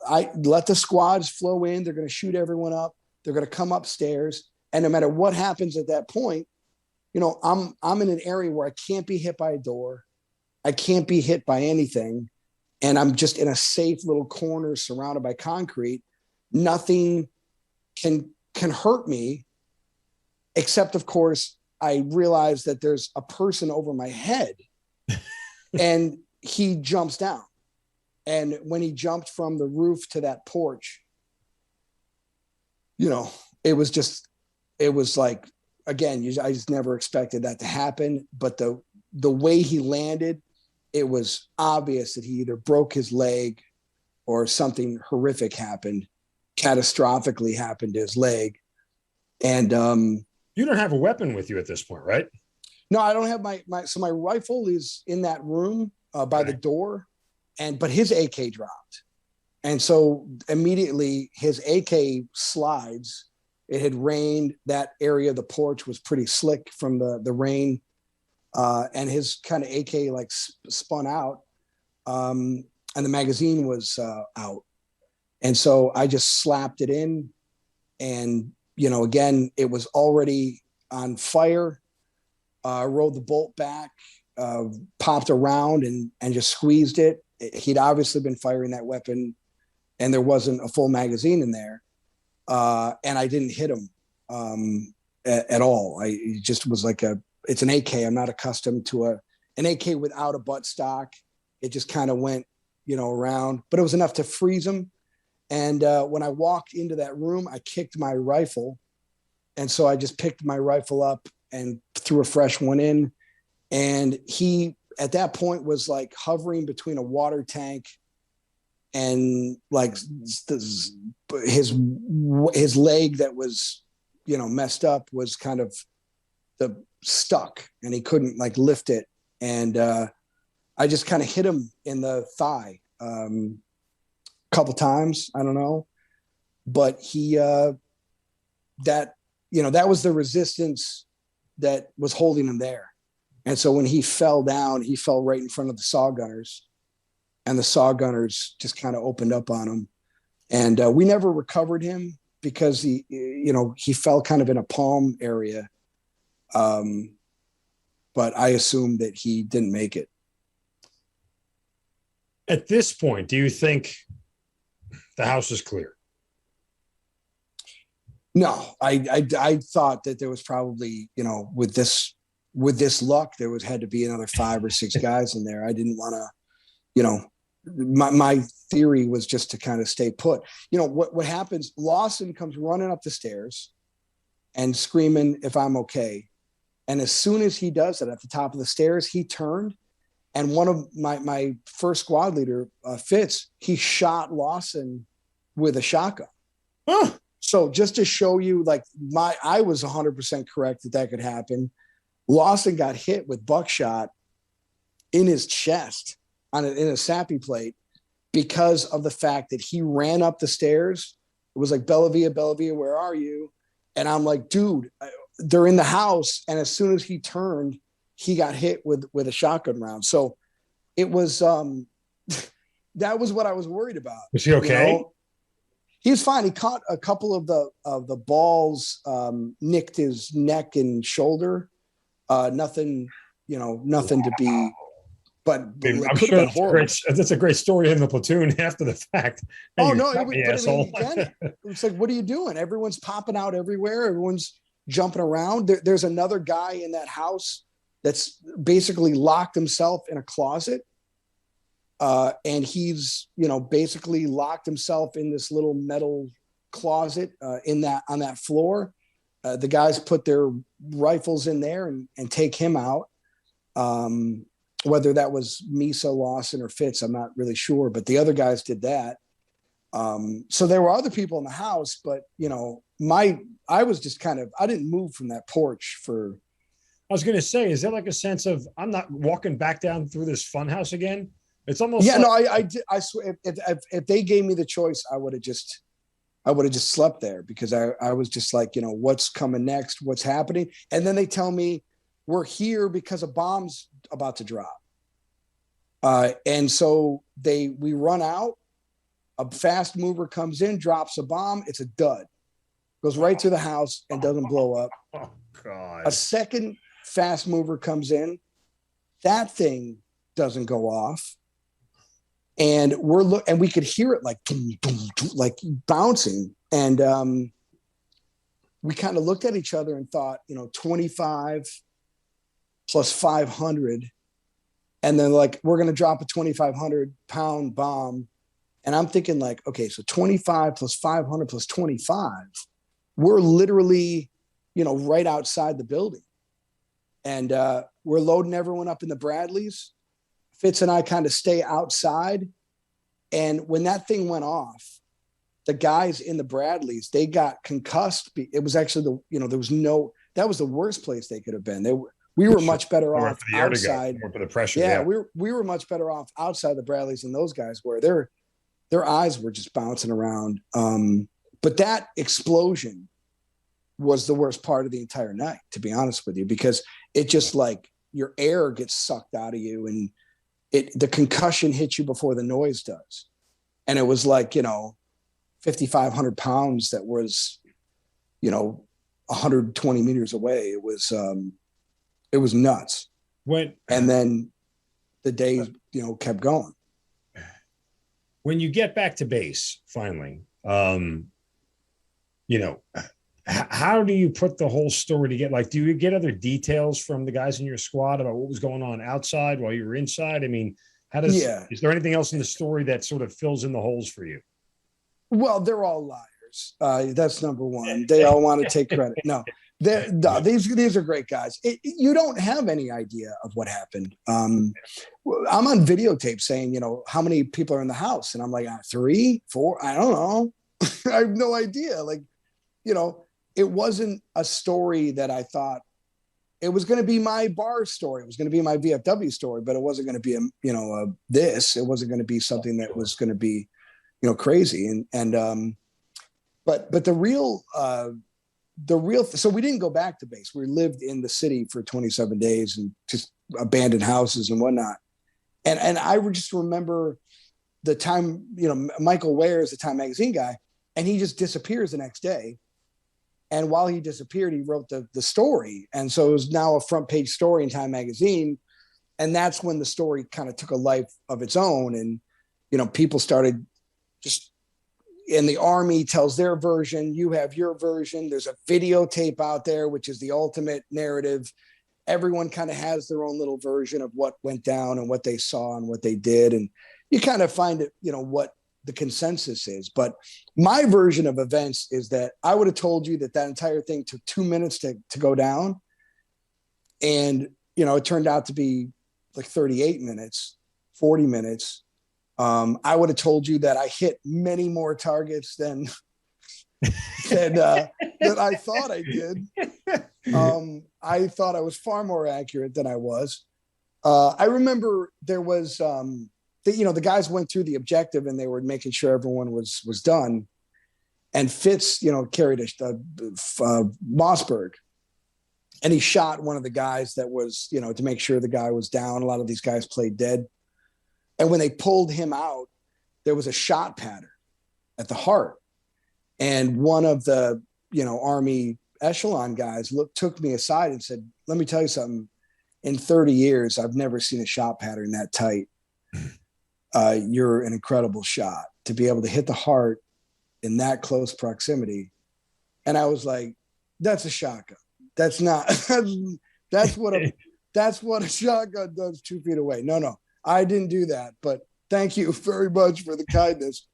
I let the squads flow in. They're going to shoot everyone up. They're going to come upstairs. And no matter what happens at that point, I'm in an area where I can't be hit by a door. I can't be hit by anything. And I'm just in a safe little corner surrounded by concrete. Nothing can hurt me, except, of course, I realize that there's a person over my head and he jumps down. And when he jumped from the roof to that porch, it was like, again, I just never expected that to happen. But the way he landed, it was obvious that he either broke his leg or something horrific happened, catastrophically happened to his leg. And you don't have a weapon with you at this point, right? No, I don't have my rifle is in that room by the door, but his AK dropped. And so immediately his AK slides. It had rained. That area of the porch was pretty slick from the rain. And his kind of AK like spun out. And the magazine was out. And so I just slapped it in. And, again, it was already on fire. Rolled the bolt back, popped around and just squeezed it. He'd obviously been firing that weapon, and there wasn't a full magazine in there. And I didn't hit him at all. It just was like it's an AK. I'm not accustomed to an AK without a buttstock. It just kind of went, around, but it was enough to freeze him. And when I walked into that room, I kicked my rifle. And so I just picked my rifle up and threw a fresh one in. And he, at that point, was like hovering between a water tank and like his leg that was, messed up was kind of stuck, and he couldn't like lift it. And I just kind of hit him in the thigh a couple times. I don't know, but he that was the resistance that was holding him there. And so when he fell down, he fell right in front of the saw gunners, and the saw gunners just kind of opened up on him. And we never recovered him because he fell kind of in a palm area. But I assumed that he didn't make it. At this point, do you think the house is clear? No, I thought that there was probably, with this luck, there had to be another 5 or 6 guys in there. I didn't want to, my theory was just to kind of stay put. What happens, Lawson comes running up the stairs and screaming, if I'm okay. And as soon as he does it at the top of the stairs, he turned, and one of my first squad leader, Fitz, he shot Lawson with a shotgun. Huh. So just to show you, like, I was 100% correct that could happen. Lawson got hit with buckshot in his chest in a sappy plate because of the fact that he ran up the stairs. It was like, Bellavia, where are you? And I'm like, dude, they're in the house. And as soon as he turned, he got hit with a shotgun round. So it was, that was what I was worried about. Was he okay? He was fine. He caught a couple of the balls, nicked his neck and shoulder. Nothing to be, but I'm sure that's a great story in the platoon after the fact. Oh no, it's like, what are you doing? Everyone's popping out everywhere. Everyone's jumping around. There's another guy in that house that's basically locked himself in a closet. And he's, basically locked himself in this little metal closet on that floor. The guys put their rifles in there and take him out. Whether that was Misa, Lawson, or Fitz, I'm not really sure, but the other guys did that. So there were other people in the house, but I was just I didn't move from that porch for. I was going to say, is there like a sense of, I'm not walking back down through this fun house again? It's almost I swear, if they gave me the choice, I would have just slept there, because I was just like, what's coming next? What's happening? And then they tell me we're here because a bomb's about to drop. And so we run out, a fast mover comes in, drops a bomb. It's a dud, goes right to the house and doesn't blow up. Oh God. A second fast mover comes in. That thing doesn't go off. And and we could hear it like, like bouncing. And we kind of looked at each other and thought, 25 plus 500. And then like, we're going to drop a 2,500 pound bomb. And I'm thinking like, okay, so 25 plus 500 plus 25, we're literally, right outside the building. And we're loading everyone up in the Bradleys. Fitz and I kind of stay outside. And when that thing went off, the guys in the Bradleys, they got concussed. It was actually that was the worst place they could have been. We were much better off outside. For the pressure. Yeah, we were much better off outside the Bradleys than those guys were. their eyes were just bouncing around. But that explosion was the worst part of the entire night, to be honest with you, because it just like your air gets sucked out of you and the concussion hits you before the noise does. And it was like, 5,500 pounds that was, 120 meters away. It was nuts. And then the day, kept going. When you get back to base, finally, how do you put the whole story together? Like, do you get other details from the guys in your squad about what was going on outside while you were inside? I mean, is there anything else in the story that sort of fills in the holes for you? Well, they're all liars. That's number one. They all want to take credit. No, these are great guys. You don't have any idea of what happened. I'm on videotape saying, how many people are in the house? And I'm like, 3, 4, I don't know. I have no idea. Like, it wasn't a story that I thought it was going to be my bar story. It was going to be my VFW story, but it wasn't going to be this. It wasn't going to be something that was going to be, crazy. But the real, so we didn't go back to base. We lived in the city for 27 days and just abandoned houses and whatnot. And I just remember the time, Michael Ware is the Time magazine guy, and he just disappears the next day. And while he disappeared, he wrote the story. And so it was now a front page story in Time magazine. And that's when the story kind of took a life of its own. And, people started just, and the Army tells their version. You have your version. There's a videotape out there, which is the ultimate narrative. Everyone kind of has their own little version of what went down and what they saw and what they did. And you kind of find it, what the consensus is. But my version of events is that I would have told you that entire thing took 2 minutes to go down. And, it turned out to be like 38 minutes, 40 minutes. I would have told you that I hit many more targets than I thought I did. I thought I was far more accurate than I was. I remember there was, the guys went through the objective and they were making sure everyone was done. And Fitz, carried a Mossberg, and he shot one of the guys that was, to make sure the guy was down. A lot of these guys played dead. And when they pulled him out, there was a shot pattern at the heart. And one of the, Army echelon guys took me aside and said, let me tell you something. In 30 years, I've never seen a shot pattern that tight. You're an incredible shot to be able to hit the heart in that close proximity. And I was like, that's a shotgun. That's not, that's what a shotgun does 2 feet away. No, I didn't do that, but thank you very much for the kindness.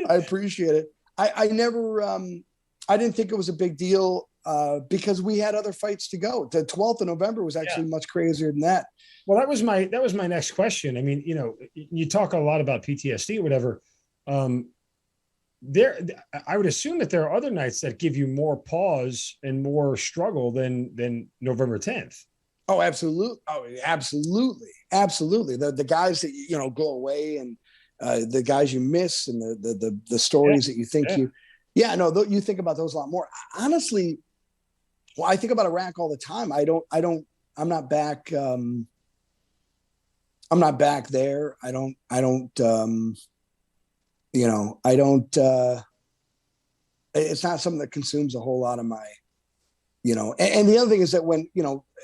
I appreciate it. I never, I didn't think it was a big deal because we had other fights to go. The 12th of November was actually much crazier than that. Well, that was my next question. I mean, you talk a lot about PTSD or whatever. I would assume that there are other nights that give you more pause and more struggle than November 10th. Oh, absolutely. Oh, absolutely. Absolutely. The guys that, go away and the guys you miss and the stories that you think you think about those a lot more. Honestly, well, I think about Iraq all the time. I'm not back. I'm not back there. It's not something that consumes a whole lot of my, and the other thing is that when,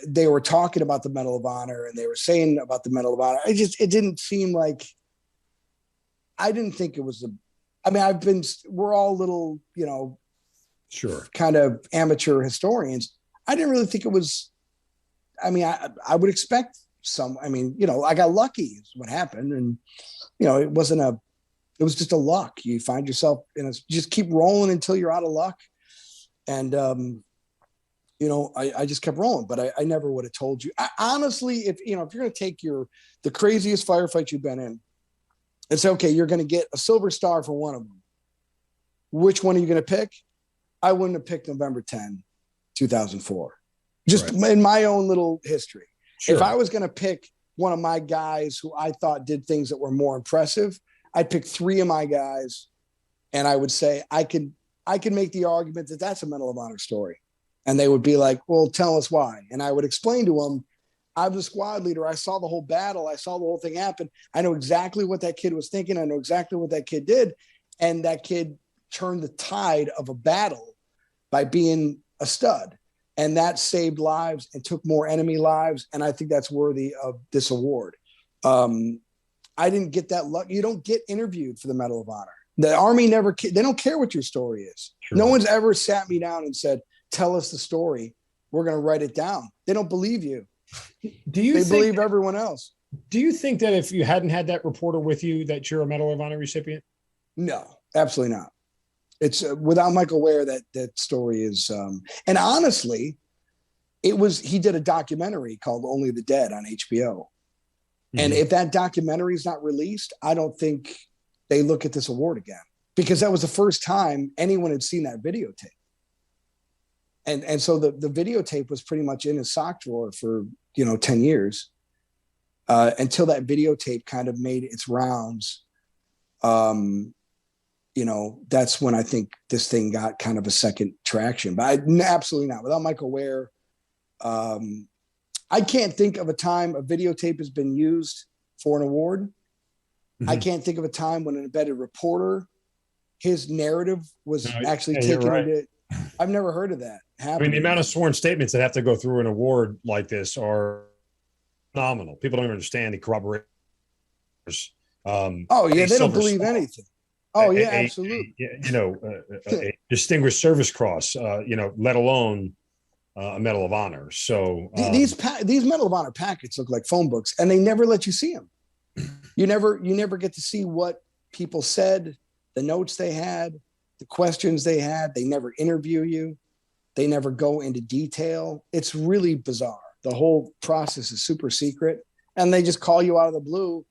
they were talking about the Medal of Honor and they were saying about the Medal of Honor, it didn't seem like, I didn't think it was we're all little, sure, kind of amateur historians. I didn't really think it was, I would expect some, I got lucky is what happened. And, it was just a luck. You find yourself just keep rolling until you're out of luck. And, I just kept rolling, but I never would have told you. Honestly, if you're going to take the craziest firefight you've been in and say, okay, you're going to get a silver star for one of them, which one are you going to pick? I wouldn't have picked November 10, 2004, just in my own little history. Sure. If I was going to pick one of my guys who I thought did things that were more impressive, I'd pick 3 of my guys, and I would say I could make the argument that that's a Medal of Honor story. And they would be like, well, tell us why. And I would explain to them, I'm the squad leader. I saw the whole battle. I saw the whole thing happen. I know exactly what that kid was thinking. I know exactly what that kid did. And that kid turned the tide of a battle by being a stud. And that saved lives and took more enemy lives. And I think that's worthy of this award. I didn't get that luck. You don't get interviewed for the Medal of Honor. The Army they don't care what your story is. Sure. No one's ever sat me down and said, tell us the story. We're going to write it down. They don't believe you. They believe everyone else. Do you think that if you hadn't had that reporter with you, that you're a Medal of Honor recipient? No, absolutely not. It's without Michael Ware, that story is, and honestly, he did a documentary called Only the Dead on HBO. Mm-hmm. And if that documentary is not released, I don't think they look at this award again, because that was the first time anyone had seen that videotape. And so the videotape was pretty much in his sock drawer for, 10 years, until that videotape kind of made its rounds. That's when I think this thing got kind of a second traction, but absolutely not. Without Michael Ware, I can't think of a time a videotape has been used for an award. Mm-hmm. I can't think of a time when an embedded reporter, his narrative was taken into. I've never heard of that happening. I mean, the amount of sworn statements that have to go through an award like this are phenomenal. People don't understand the corroborators. They don't believe anything. Absolutely. A distinguished service cross, let alone a Medal of Honor. So these Medal of Honor packets look like phone books, and they never let you see them. You never get to see what people said, the notes they had, the questions they had. They never interview you. They never go into detail. It's really bizarre. The whole process is super secret, and they just call you out of the blue,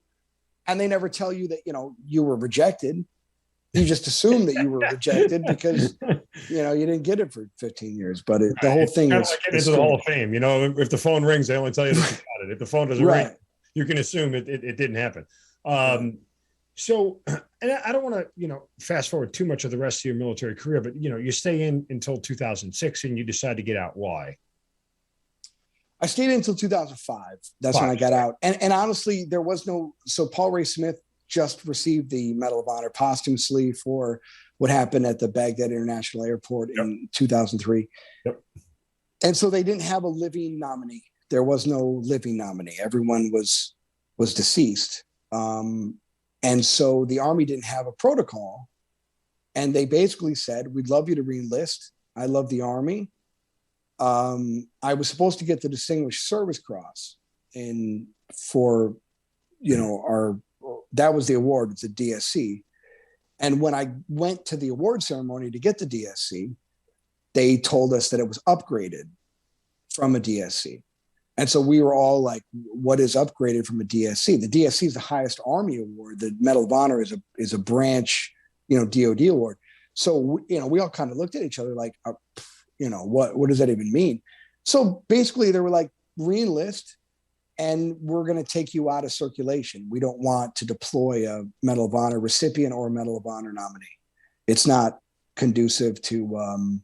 and they never tell you that, you were rejected. You just assume that you were rejected because, you didn't get it for 15 years, but the whole thing is like into the Hall of Fame. If the phone rings, they only tell you that you got it. If the phone doesn't ring, you can assume it didn't happen. So, and I don't want to, fast forward too much of the rest of your military career, but, you stay in until 2006 and you decide to get out. Why? I stayed in until 2005. That's when I got out. And honestly, there was so Paul Ray Smith just received the Medal of Honor posthumously for what happened at the Baghdad International Airport in 2003. Yep. And so they didn't have a living nominee. There was no living nominee. Everyone was deceased. And so the Army didn't have a protocol. And they basically said, we'd love you to re-enlist. I love the Army. I was supposed to get the Distinguished Service Cross for that was the award. It's a DSC. And when I went to the award ceremony to get the DSC, they told us that it was upgraded from a DSC. And so we were all like, what is upgraded from a DSC? The DSC is the highest Army award. The Medal of Honor is a branch, DOD award. So, we all kind of looked at each other like, what does that even mean? So basically they were like, re-enlist, and we're going to take you out of circulation. We don't want to deploy a Medal of Honor recipient or a Medal of Honor nominee. It's not conducive to,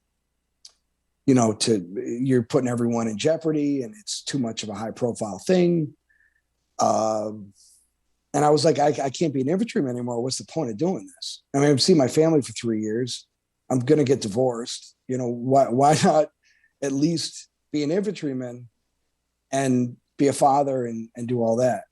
you're putting everyone in jeopardy, and it's too much of a high profile thing. And I was like, I can't be an infantryman anymore. What's the point of doing this? I mean, I've seen my family for 3 years. I'm going to get divorced. Why not at least be an infantryman and be a father and do all that?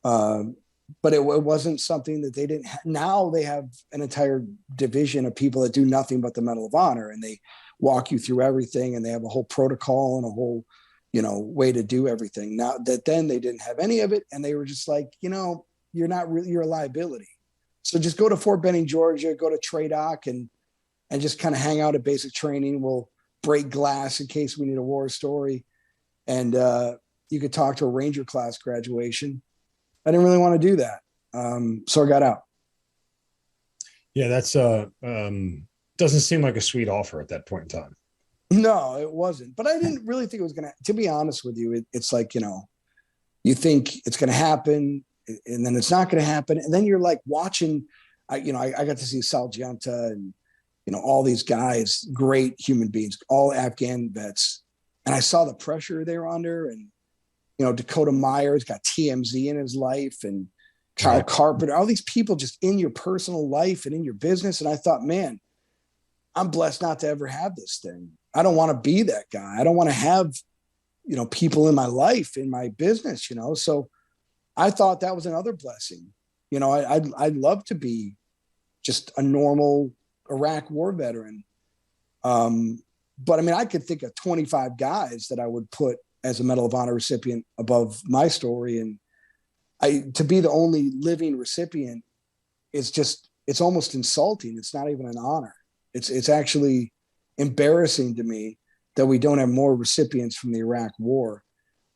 But it wasn't something that they didn't now they have an entire division of people that do nothing but the Medal of Honor, and they walk you through everything, and they have a whole protocol and a whole, way to do everything. Now that then they didn't have any of it, and they were just like, you're not really, you're a liability. So just go to Fort Benning, Georgia, go to TRADOC and just kind of hang out at basic training. We'll break glass in case we need a war story. And you could talk to a Ranger class graduation. I didn't really want to do that. So I got out. Yeah, that's doesn't seem like a sweet offer at that point in time. No, it wasn't. But I didn't really think it was going to be honest with you. It's like, you think it's going to happen. and then it's not going to happen. And then you're like watching, I got to see Saljanta and, all these guys, great human beings, all Afghan vets. And I saw the pressure they were under. And, Dakota Myers got TMZ in his life, and Kyle Carpenter, all these people just in your personal life and in your business. And I thought, man, I'm blessed not to ever have this thing. I don't want to be that guy. I don't want to have, people in my life, in my business, So I thought that was another blessing. I'd love to be just a normal Iraq war veteran. But I mean, I could think of 25 guys that I would put as a Medal of Honor recipient above my story. And to be the only living recipient is it's almost insulting. It's not even an honor. It's actually embarrassing to me that we don't have more recipients from the Iraq war.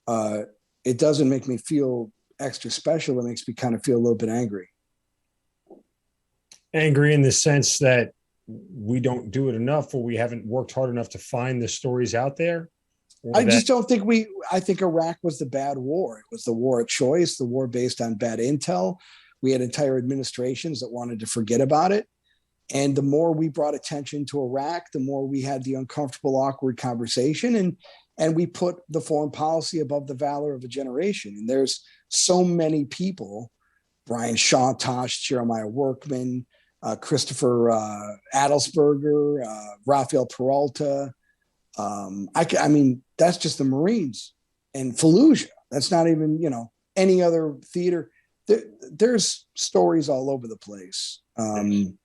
It doesn't make me feel extra special. It makes me kind of feel a little bit angry. Angry in the sense that we don't do it enough, or we haven't worked hard enough to find the stories out there? Just don't think I think Iraq was the bad war. It was the war of choice, the war based on bad intel. We had entire administrations that wanted to forget about it. And the more we brought attention to Iraq, the more we had the uncomfortable, awkward conversation. And we put the foreign policy above the valor of a generation. And there's so many people, Brian Shawtosh, Jeremiah Workman, Christopher Adelsberger, Rafael Peralta. I mean, that's just the Marines and Fallujah. That's not even, any other theater. There's stories all over the place. And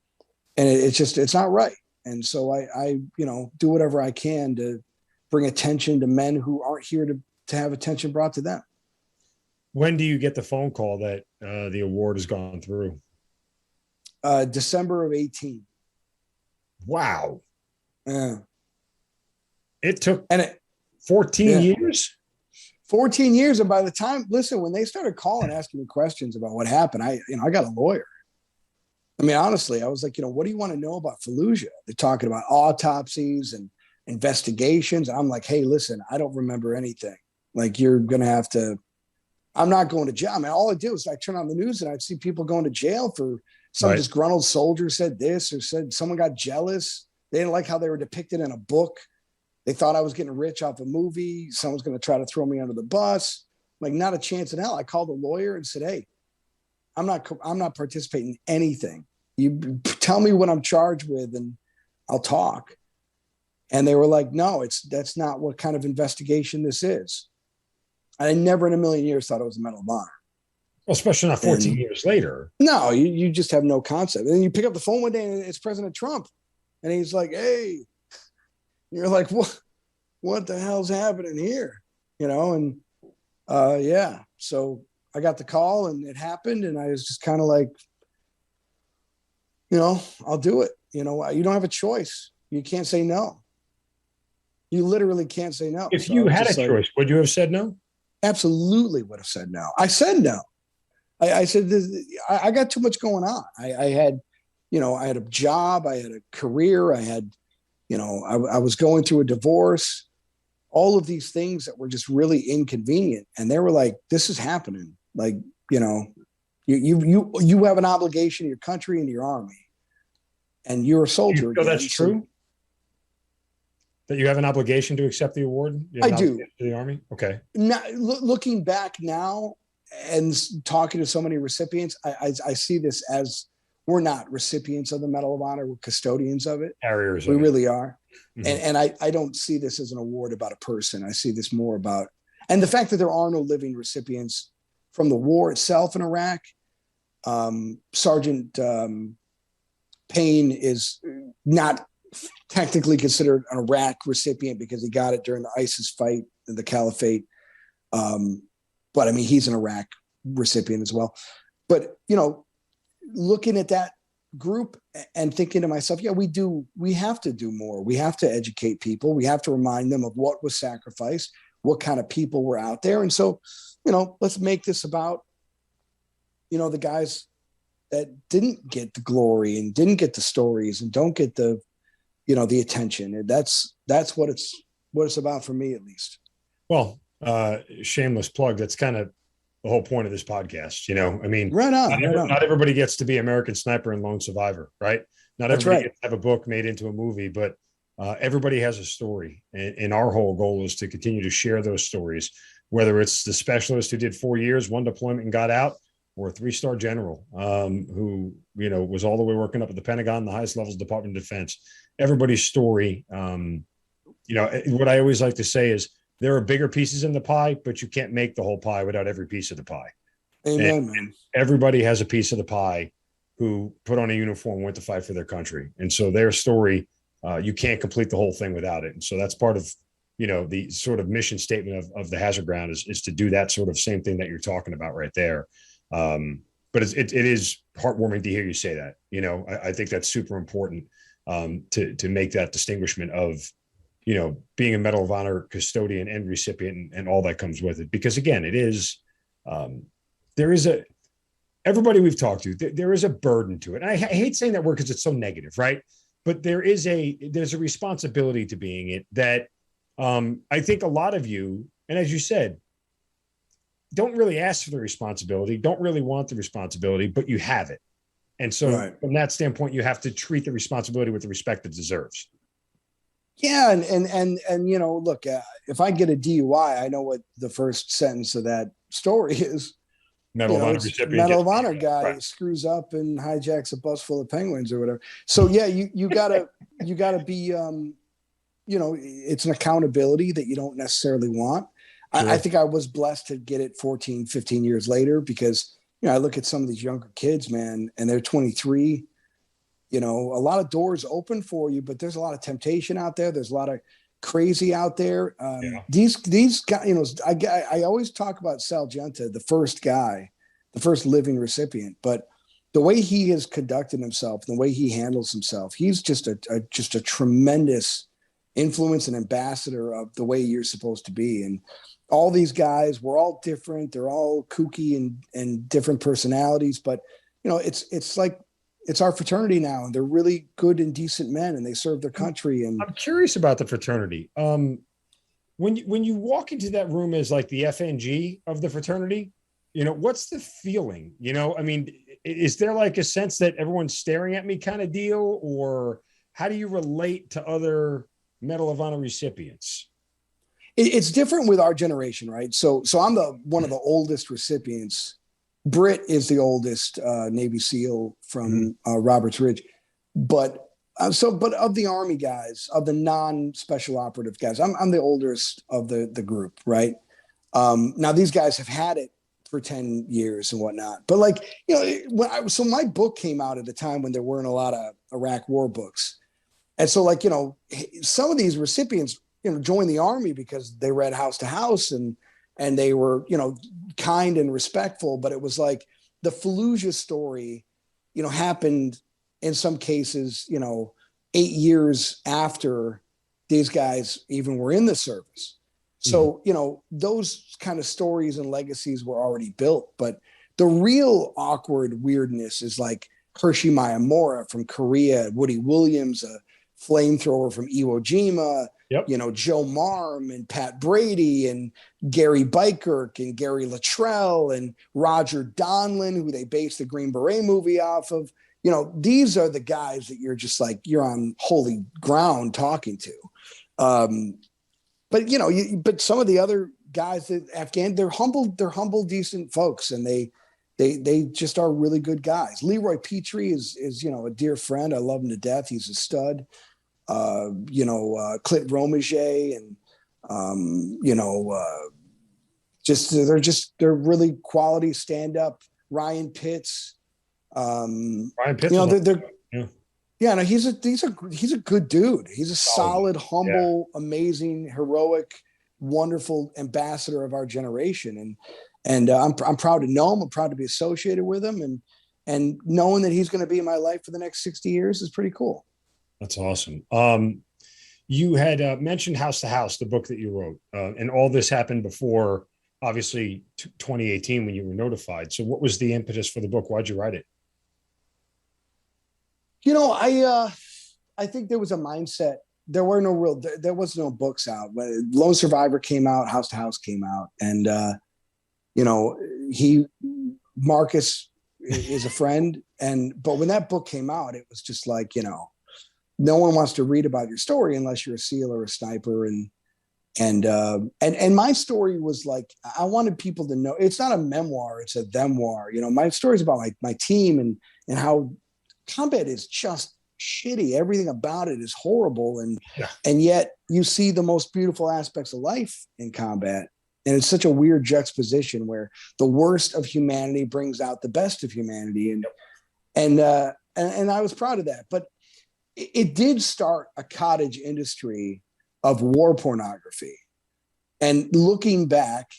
it's not right. And so I do whatever I can to bring attention to men who aren't here to have attention brought to them. When do you get the phone call that the award has gone through? December of 18. Wow. Yeah. It took 14 years? 14 years. And by the time, when they started calling, asking me questions about what happened, I got a lawyer. I mean, honestly, I was like, what do you want to know about Fallujah? They're talking about autopsies and investigations. And I'm like, hey, listen, I don't remember anything. Like, you're going to have to, I'm not going to jail. I mean, all I do is I turn on the news and I'd see people going to jail for some disgruntled soldier said this or said someone got jealous. They didn't like how they were depicted in a book. They thought I was getting rich off a movie. Someone's going to try to throw me under the bus. Like, not a chance in hell. I called a lawyer and said, hey, I'm not participating in anything. You tell me what I'm charged with and I'll talk. And they were like, no, that's not what kind of investigation this is. And I never in a million years thought it was a Medal of Honor. Well, especially not 14 years later. No, you just have no concept. And then you pick up the phone one day and it's President Trump. And he's like, hey, you're like, what the hell's happening here? And so I got the call and it happened. And I was just kind of like, I'll do it. You don't have a choice. You can't say no. You literally can't say no. If you had a choice, would you have said no? Absolutely would have said no. I said no. I said, I got too much going on. I had a job, I had a career, I had, I was going through a divorce, all of these things that were just really inconvenient. And they were like, this is happening. Like, you have an obligation to your country and to your army. And you're a soldier. You feel that's true? That you have an obligation to accept the award? I do. To the Army? Okay. Now, looking back now and talking to so many recipients, I see this as we're not recipients of the Medal of Honor. We're custodians of it. Carriers. We really are. Mm-hmm. And I don't see this as an award about a person. I see this more about, and the fact that there are no living recipients from the war itself in Iraq. Sergeant Payne is not technically considered an Iraq recipient because he got it during the ISIS fight in the Caliphate. But I mean, he's an Iraq recipient as well. But, looking at that group and thinking to myself, we have to do more. We have to educate people. We have to remind them of what was sacrificed, what kind of people were out there. And so, let's make this about, the guys that didn't get the glory and didn't get the stories and don't get the, the attention. And that's what it's about for me, at least. Well, shameless plug. That's kind of the whole point of this podcast. I mean, Right on. not everybody gets to be American Sniper and Lone Survivor, right? Not That's everybody right. gets to have a book made into a movie, but everybody has a story. And our whole goal is to continue to share those stories, whether it's the specialist who did 4 years, one deployment and got out, or a 3-star general who, was all the way working up at the Pentagon, the highest levels of the Department of Defense. Everybody's story. What I always like to say is there are bigger pieces in the pie, but you can't make the whole pie without every piece of the pie. Amen, man. Everybody has a piece of the pie who put on a uniform, went to fight for their country. And so their story, you can't complete the whole thing without it. And so that's part of, the sort of mission statement of the Hazard Ground is to do that sort of same thing that you're talking about right there. But it is heartwarming to hear you say that. I think that's super important to make that distinguishment of, being a Medal of Honor custodian and recipient and all that comes with it. Because again, it is, everybody we've talked to, there is a burden to it. And I hate saying that word because it's so negative, right? But there's a responsibility to being it that I think a lot of you, and as you said, don't really ask for the responsibility, don't really want the responsibility, but you have it. And so from that standpoint, you have to treat the responsibility with the respect it deserves. Yeah. And look, if I get a DUI, I know what the first sentence of that story is. Medal of Honor recipient. Medal of Honor guy screws up and hijacks a bus full of penguins or whatever. So yeah, you gotta be, it's an accountability that you don't necessarily want. Sure. I think I was blessed to get it 14, 15 years later because, I look at some of these younger kids, man, and they're 23, a lot of doors open for you, but there's a lot of temptation out there. There's a lot of crazy out there. These guys, I always talk about Sal Giunta, the first living recipient, but the way he has conducted himself, the way he handles himself, he's just a tremendous influence and ambassador of the way you're supposed to be. And all these guys, we're all different. They're all kooky and different personalities, but it's like, it's our fraternity now, and they're really good and decent men, and they serve their country. And I'm curious about the fraternity. When you walk into that room as like the FNG of the fraternity, what's the feeling? I mean, is there like a sense that everyone's staring at me kind of deal, or how do you relate to other Medal of Honor recipients? It's different with our generation, right? So I'm one of the oldest recipients. Britt is the oldest Navy SEAL from Roberts Ridge, but of the Army guys, of the non-special operative guys, I'm the oldest of the group, right? Now these guys have had it for 10 years and whatnot, but so my book came out at a time when there weren't a lot of Iraq war books, and so some of these recipients, joined the Army because they read House to House and they were, kind and respectful, but it was like the Fallujah story, happened in some cases, 8 years after these guys even were in the service. So, those kind of stories and legacies were already built, but the real awkward weirdness is like Hershey Miyamura from Korea, Woody Williams, a flamethrower from Iwo Jima, Joe Marm and Pat Brady and Gary Bykirk and Gary Luttrell and Roger Donlin, who they based the Green Beret movie off of. These are the guys that you're just like, you're on holy ground talking to. But some of the other guys that they're humble, decent folks. And they just are really good guys. Leroy Petrie is a dear friend. I love him to death. He's a stud. Clint Romaget and, they're really quality stand-up. Ryan Pitts. He's a good dude. He's a solid, humble, amazing, heroic, wonderful ambassador of our generation. And I'm proud to know him. I'm proud to be associated with him. And knowing that he's going to be in my life for the next 60 years is pretty cool. That's awesome. You had mentioned House to House, the book that you wrote, and all this happened before, obviously, 2018 when you were notified. So what was the impetus for the book? Why'd you write it? I think there was a mindset. There was no books out. Lone Survivor came out, House to House came out. And, Marcus is a friend. But when that book came out, it was just like, no one wants to read about your story unless you're a SEAL or a sniper. And my story was like, I wanted people to know it's not a memoir, it's a themoir. My story is about my team and how combat is just shitty. Everything about it is horrible. And yet you see the most beautiful aspects of life in combat. And it's such a weird juxtaposition where the worst of humanity brings out the best of humanity. And I was proud of that. But it did start a cottage industry of war pornography. And looking back,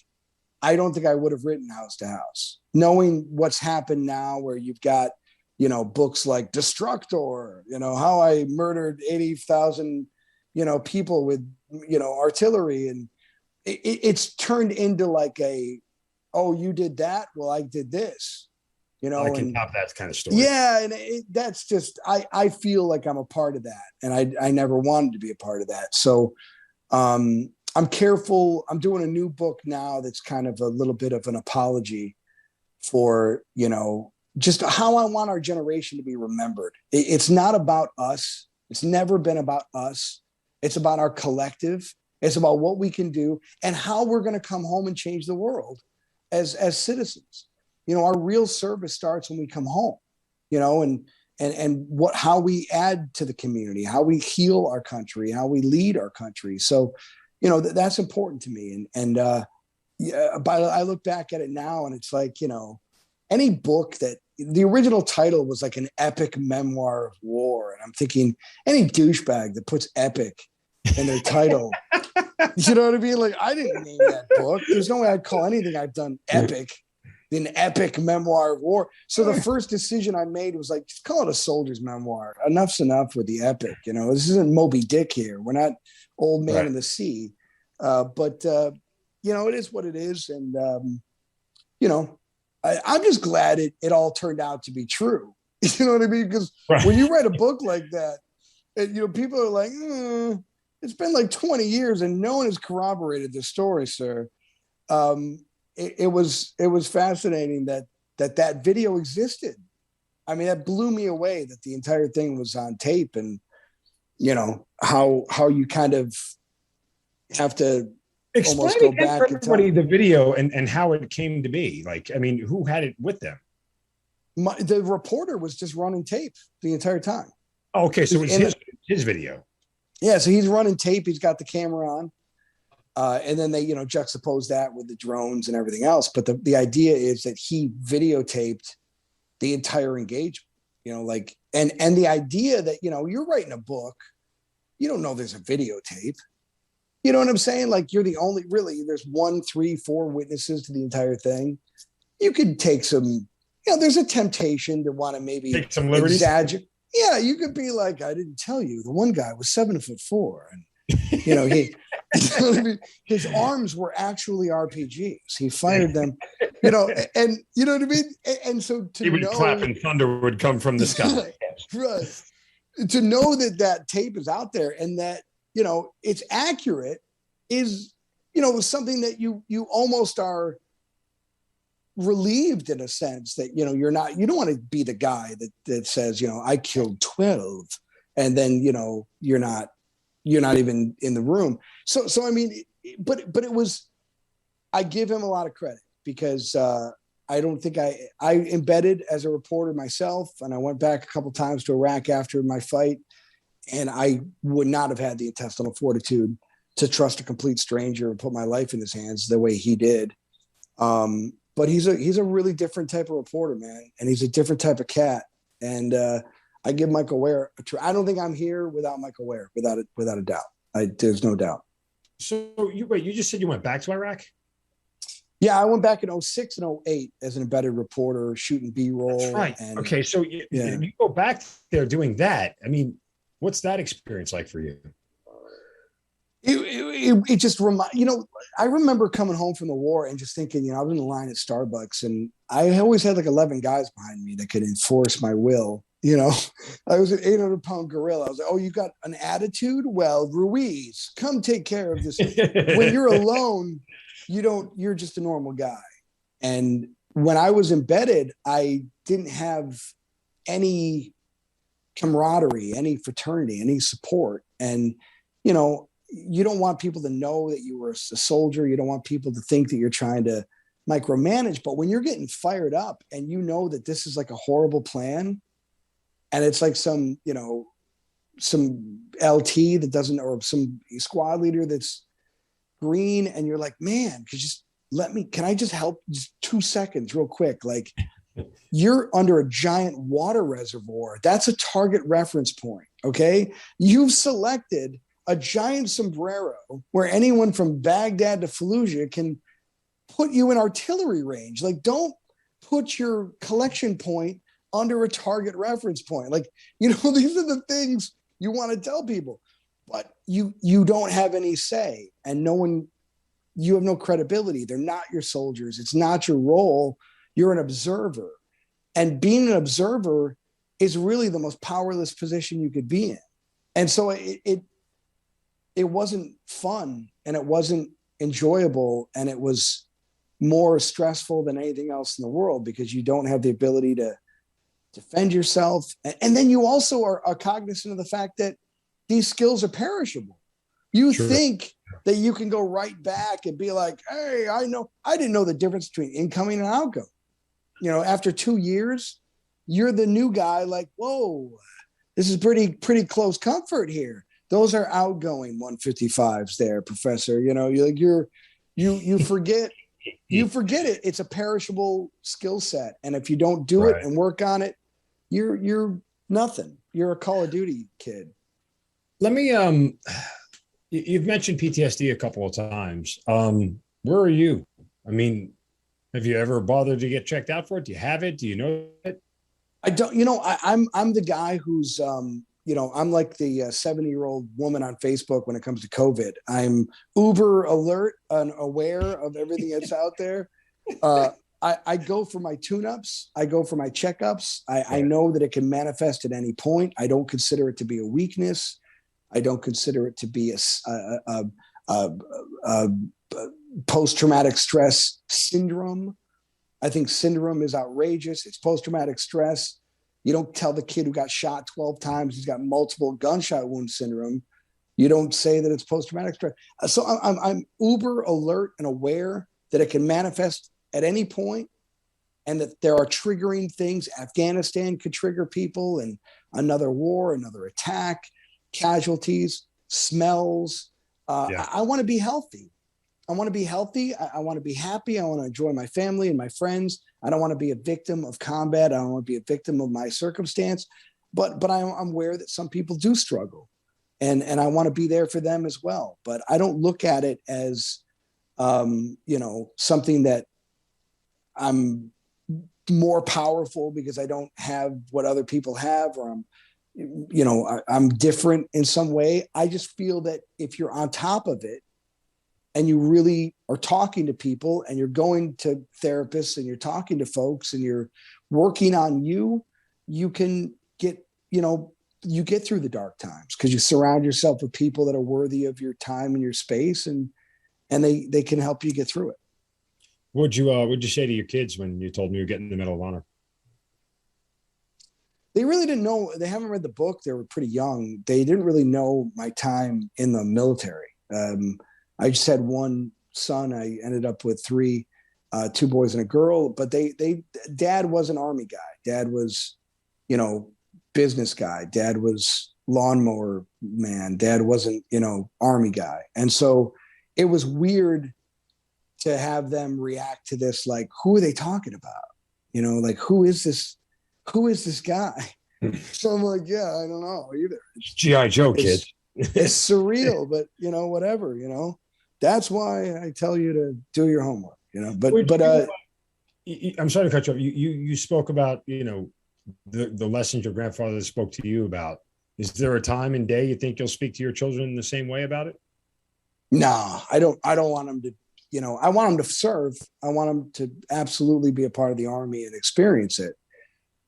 I don't think I would have written House to House. Knowing what's happened now where you've got, books like Destructor, how I murdered 80,000, people with, artillery. And it's turned into like you did that? Well, I did this, I can top that kind of story. Yeah. And that's just, I feel like I'm a part of that. And I never wanted to be a part of that. So I'm careful. I'm doing a new book now that's kind of a little bit of an apology for, just how I want our generation to be remembered. It's not about us. It's never been about us. It's about our collective. It's about what we can do and how we're going to come home and change the world as citizens. Our real service starts when we come home, and how we add to the community, how we heal our country, how we lead our country. So, that's important to me. But I look back at it now and it's like, any book that the original title was like an epic memoir of war. And I'm thinking any douchebag that puts epic in their title, you know what I mean? Like, I didn't name that book. There's no way I'd call anything I've done epic, an epic memoir of war. So the first decision I made was like, just call it a soldier's memoir. Enough's enough with the epic. This isn't Moby Dick here. We're not Old Man in the Sea. But it is what it is. And, I'm just glad it all turned out to be true. You know what I mean? Because when you write a book like that, and, people are like, it's been like 20 years and no one has corroborated the story, sir. It was fascinating that video existed. I mean, that blew me away that the entire thing was on tape, and how you kind of have to almost go back for everybody the video and how it came to be. Like, I mean, who had it with them? The reporter was just running tape the entire time. Oh, okay, so it was his video. Yeah, so he's running tape. He's got the camera on. And then they, juxtapose that with the drones and everything else. But the idea is that he videotaped the entire engagement, and the idea that, you're writing a book, you don't know there's a videotape. You know what I'm saying? Like, you're the only, really, there's 1, 3, 4 witnesses to the entire thing. You could take some, there's a temptation to want to maybe take some liberties. Exaggerate. Yeah, you could be like, I didn't tell you. The one guy was 7'4", and his arms were actually RPGs. He fired them, and you know what I mean. And so he would clap and thunder would come from the sky. Right. To know that tape is out there and that it's accurate is something that you almost are relieved in a sense that you don't want to be the guy that says I killed 12 and then you're not even in the room. So I mean, but it was, I give him a lot of credit because I don't think I embedded as a reporter myself, and I went back a couple of times to Iraq after my fight, and I would not have had the intestinal fortitude to trust a complete stranger and put my life in his hands the way he did. But he's a really different type of reporter, man, and he's a different type of cat. And I give Michael Ware a try. I don't think I'm here without Michael Ware, without a doubt. There's no doubt. So you just said you went back to Iraq? Yeah, I went back in 06 and 08 as an embedded reporter, shooting B-roll. That's right. And, okay, so you go back there doing that. I mean, what's that experience like for you? It just I remember coming home from the war and just thinking, I was in the line at Starbucks, and I always had like 11 guys behind me that could enforce my will. I was an 800-pound gorilla. I was like, oh, you got an attitude? Well, Ruiz, come take care of this. When you're alone, you're just a normal guy. And when I was embedded, I didn't have any camaraderie, any fraternity, any support. And, you know, you don't want people to know that you were a soldier. You don't want people to think that you're trying to micromanage. But when you're getting fired up and you know that this is like a horrible plan, and it's like some, you know, some LT that doesn't, or some squad leader that's green, and you're like, man, can I just help just 2 seconds real quick? Like, you're under a giant water reservoir. That's a target reference point. Okay. You've selected a giant sombrero where anyone from Baghdad to Fallujah can put you in artillery range. Like, don't put your collection point under a target reference point. Like, you know, these are the things you want to tell people, but you don't have any say, and you have no credibility. They're not your soldiers. It's not your role. You're an observer, and being an observer is really the most powerless position you could be in. And so it wasn't fun, and it wasn't enjoyable, and it was more stressful than anything else in the world, because you don't have the ability to defend yourself. And then you also are cognizant of the fact that these skills are perishable. You think that you can go right back and be like, hey, I didn't know the difference between incoming and outgoing. You know, after 2 years, you're the new guy, like, whoa, this is pretty close comfort here. Those are outgoing 155s there, Professor. You know, you forget it. It's a perishable skill set. And if you don't do it and work on it, you're nothing. You're a Call of Duty kid. Let me, you've mentioned PTSD a couple of times. Where are you? I mean, have you ever bothered to get checked out for it? Do you have it? Do you know it? I don't, you know, I'm the guy who's, you know, I'm like the 70-year-old woman on Facebook when it comes to COVID. I'm uber alert and aware of everything that's out there. I go for my tune-ups. I go for my checkups. I know that it can manifest at any point. I don't consider it to be a weakness. I don't consider it to be a post-traumatic stress syndrome. I think syndrome is outrageous. It's post-traumatic stress. You don't tell the kid who got shot 12 times he's got multiple gunshot wound syndrome. You don't say that it's post-traumatic stress. So I'm uber alert and aware that it can manifest at any point, and that there are triggering things. Afghanistan could trigger people, and another war, another attack, casualties, smells. I want to be healthy. I want to be healthy. I want to be happy. I want to enjoy my family and my friends. I don't want to be a victim of combat. I don't want to be a victim of my circumstance. But I'm aware that some people do struggle, and I want to be there for them as well. But I don't look at it as, you know, something that I'm more powerful because I don't have what other people have, or I'm different in some way. I just feel that if you're on top of it, and you really are talking to people, and you're going to therapists, and you're talking to folks, and you're working on you can get, you get through the dark times because you surround yourself with people that are worthy of your time and your space, and they can help you get through it. What'd you say to your kids when you told them you were getting the Medal of Honor? They really didn't know. They haven't read the book. They were pretty young. They didn't really know my time in the military. I just had one son. I ended up with three, 2 boys and a girl, but Dad was an Army guy. Dad was, business guy. Dad was lawnmower man. Dad wasn't, Army guy. And so it was weird to have them react to this. Like, who are they talking about? Like, who is this guy? So I'm like, yeah, I don't know either. It's G.I. Joe, kid. It's surreal, but whatever, that's why I tell you to do your homework, I'm sorry to cut you off. You spoke about, the lessons your grandfather spoke to you about. Is there a time and day you think you'll speak to your children in the same way about it? No, I don't want them to, I want them to serve. I want them to absolutely be a part of the Army and experience it.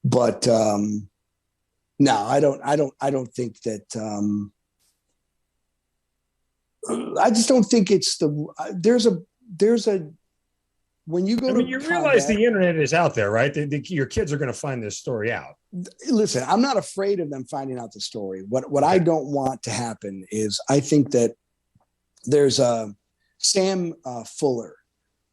But no, I don't think that, I just don't think it's there's a when you go I to mean, you combat, realize the internet is out there, right? Your kids are going to find this story out. listen, I'm not afraid of them finding out the story. What I don't want to happen is I think that there's a Sam Fuller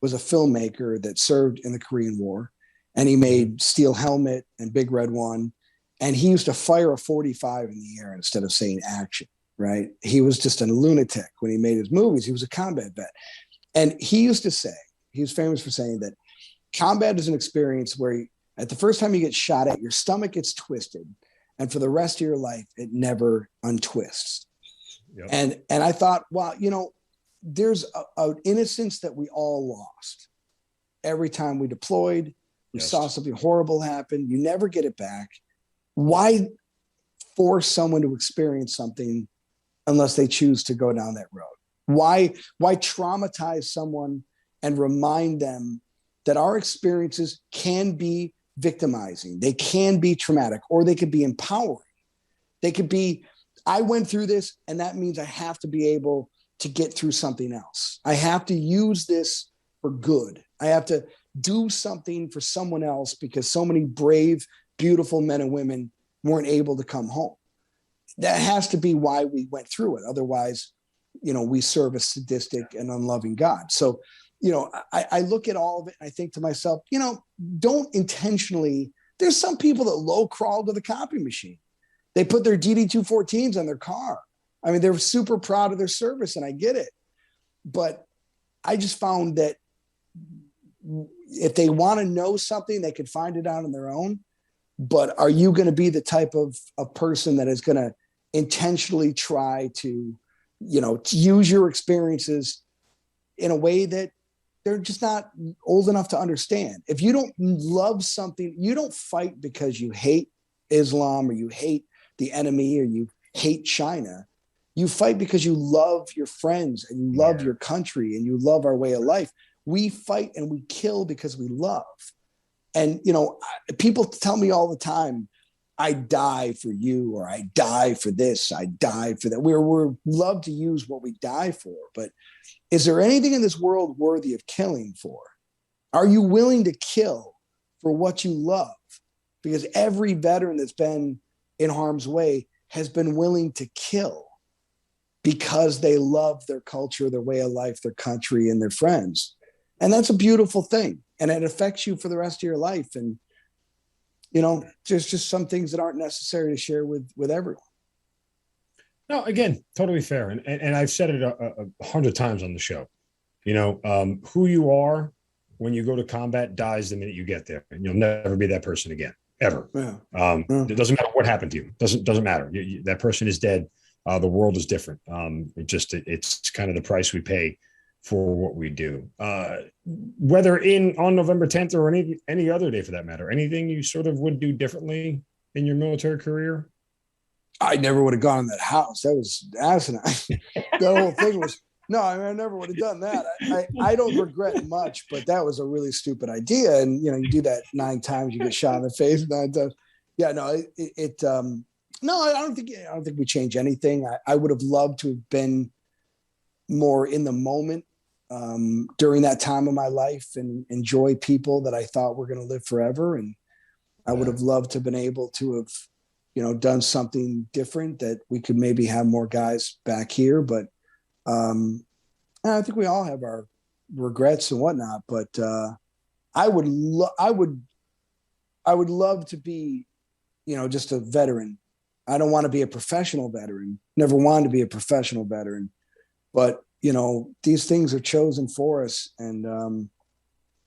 was a filmmaker that served in the Korean War, and he made Steel Helmet and Big Red One, and he used to fire a 45 in the air instead of saying action, right? He was just a lunatic when he made his movies. He was a combat vet. And he used to say, he was famous for saying that combat is an experience where at the first time you get shot at, your stomach gets twisted, and for the rest of your life, it never untwists. Yep. And I thought, well, you know, there's an innocence that we all lost. Every time we deployed, we saw something horrible happen. You never get it back. Why force someone to experience something unless they choose to go down that road? Why traumatize someone and remind them that our experiences can be victimizing, they can be traumatic, or they could be empowering. They could be, I went through this, and that means I have to be able to get through something else. I have to use this for good. I have to do something for someone else because so many brave, beautiful men and women weren't able to come home. That has to be why we went through it. Otherwise, you know, we serve a sadistic and unloving God. So, you know, I look at all of it and I think to myself, you know, don't intentionally, there's some people that low crawl to the copy machine. They put their DD-214s on their car. I mean, they're super proud of their service, and I get it. But I just found that if they want to know something, they could find it out on their own. But are you going to be the type of person that is going to intentionally try to, you know, to use your experiences in a way that they're just not old enough to understand? If you don't love something, you don't fight because you hate Islam or you hate the enemy or you hate China. You fight because you love your friends and you love your country and you love our way of life. We fight and we kill because we love. And, you know, people tell me all the time, I die for you, or I die for this, I die for that. We're love to use what we die for. But is there anything in this world worthy of killing for? Are you willing to kill for what you love? Because every veteran that's been in harm's way has been willing to kill because they love their culture, their way of life, their country, and their friends. And that's a beautiful thing. And it affects you for the rest of your life. And, you know, there's just some things that aren't necessary to share with everyone. No, again, totally fair. And I've said it 100 times on the show. You know, who you are when you go to combat dies the minute you get there. And you'll never be that person again, ever. Yeah. It doesn't matter what happened to you. Doesn't matter. That person is dead. The world is different. It's kind of the price we pay for what we do. Whether on November 10th or any other day for that matter, anything you sort of would do differently in your military career? I never would have gone in that house. That was asinine. The whole thing was, no, I never would have done that. I don't regret much, but that was a really stupid idea. And, you know, you do that 9 times, you get shot in the face 9 times. Yeah, no, no, I don't think we change anything. I would have loved to have been more in the moment during that time of my life and enjoy people that I thought were going to live forever. And I would have loved to have been able to have, you know, done something different that we could maybe have more guys back here. But I think we all have our regrets and whatnot. But I would love to be, you know, just a veteran. I don't want to be a professional veteran. Never wanted to be a professional veteran. But, you know, these things are chosen for us. And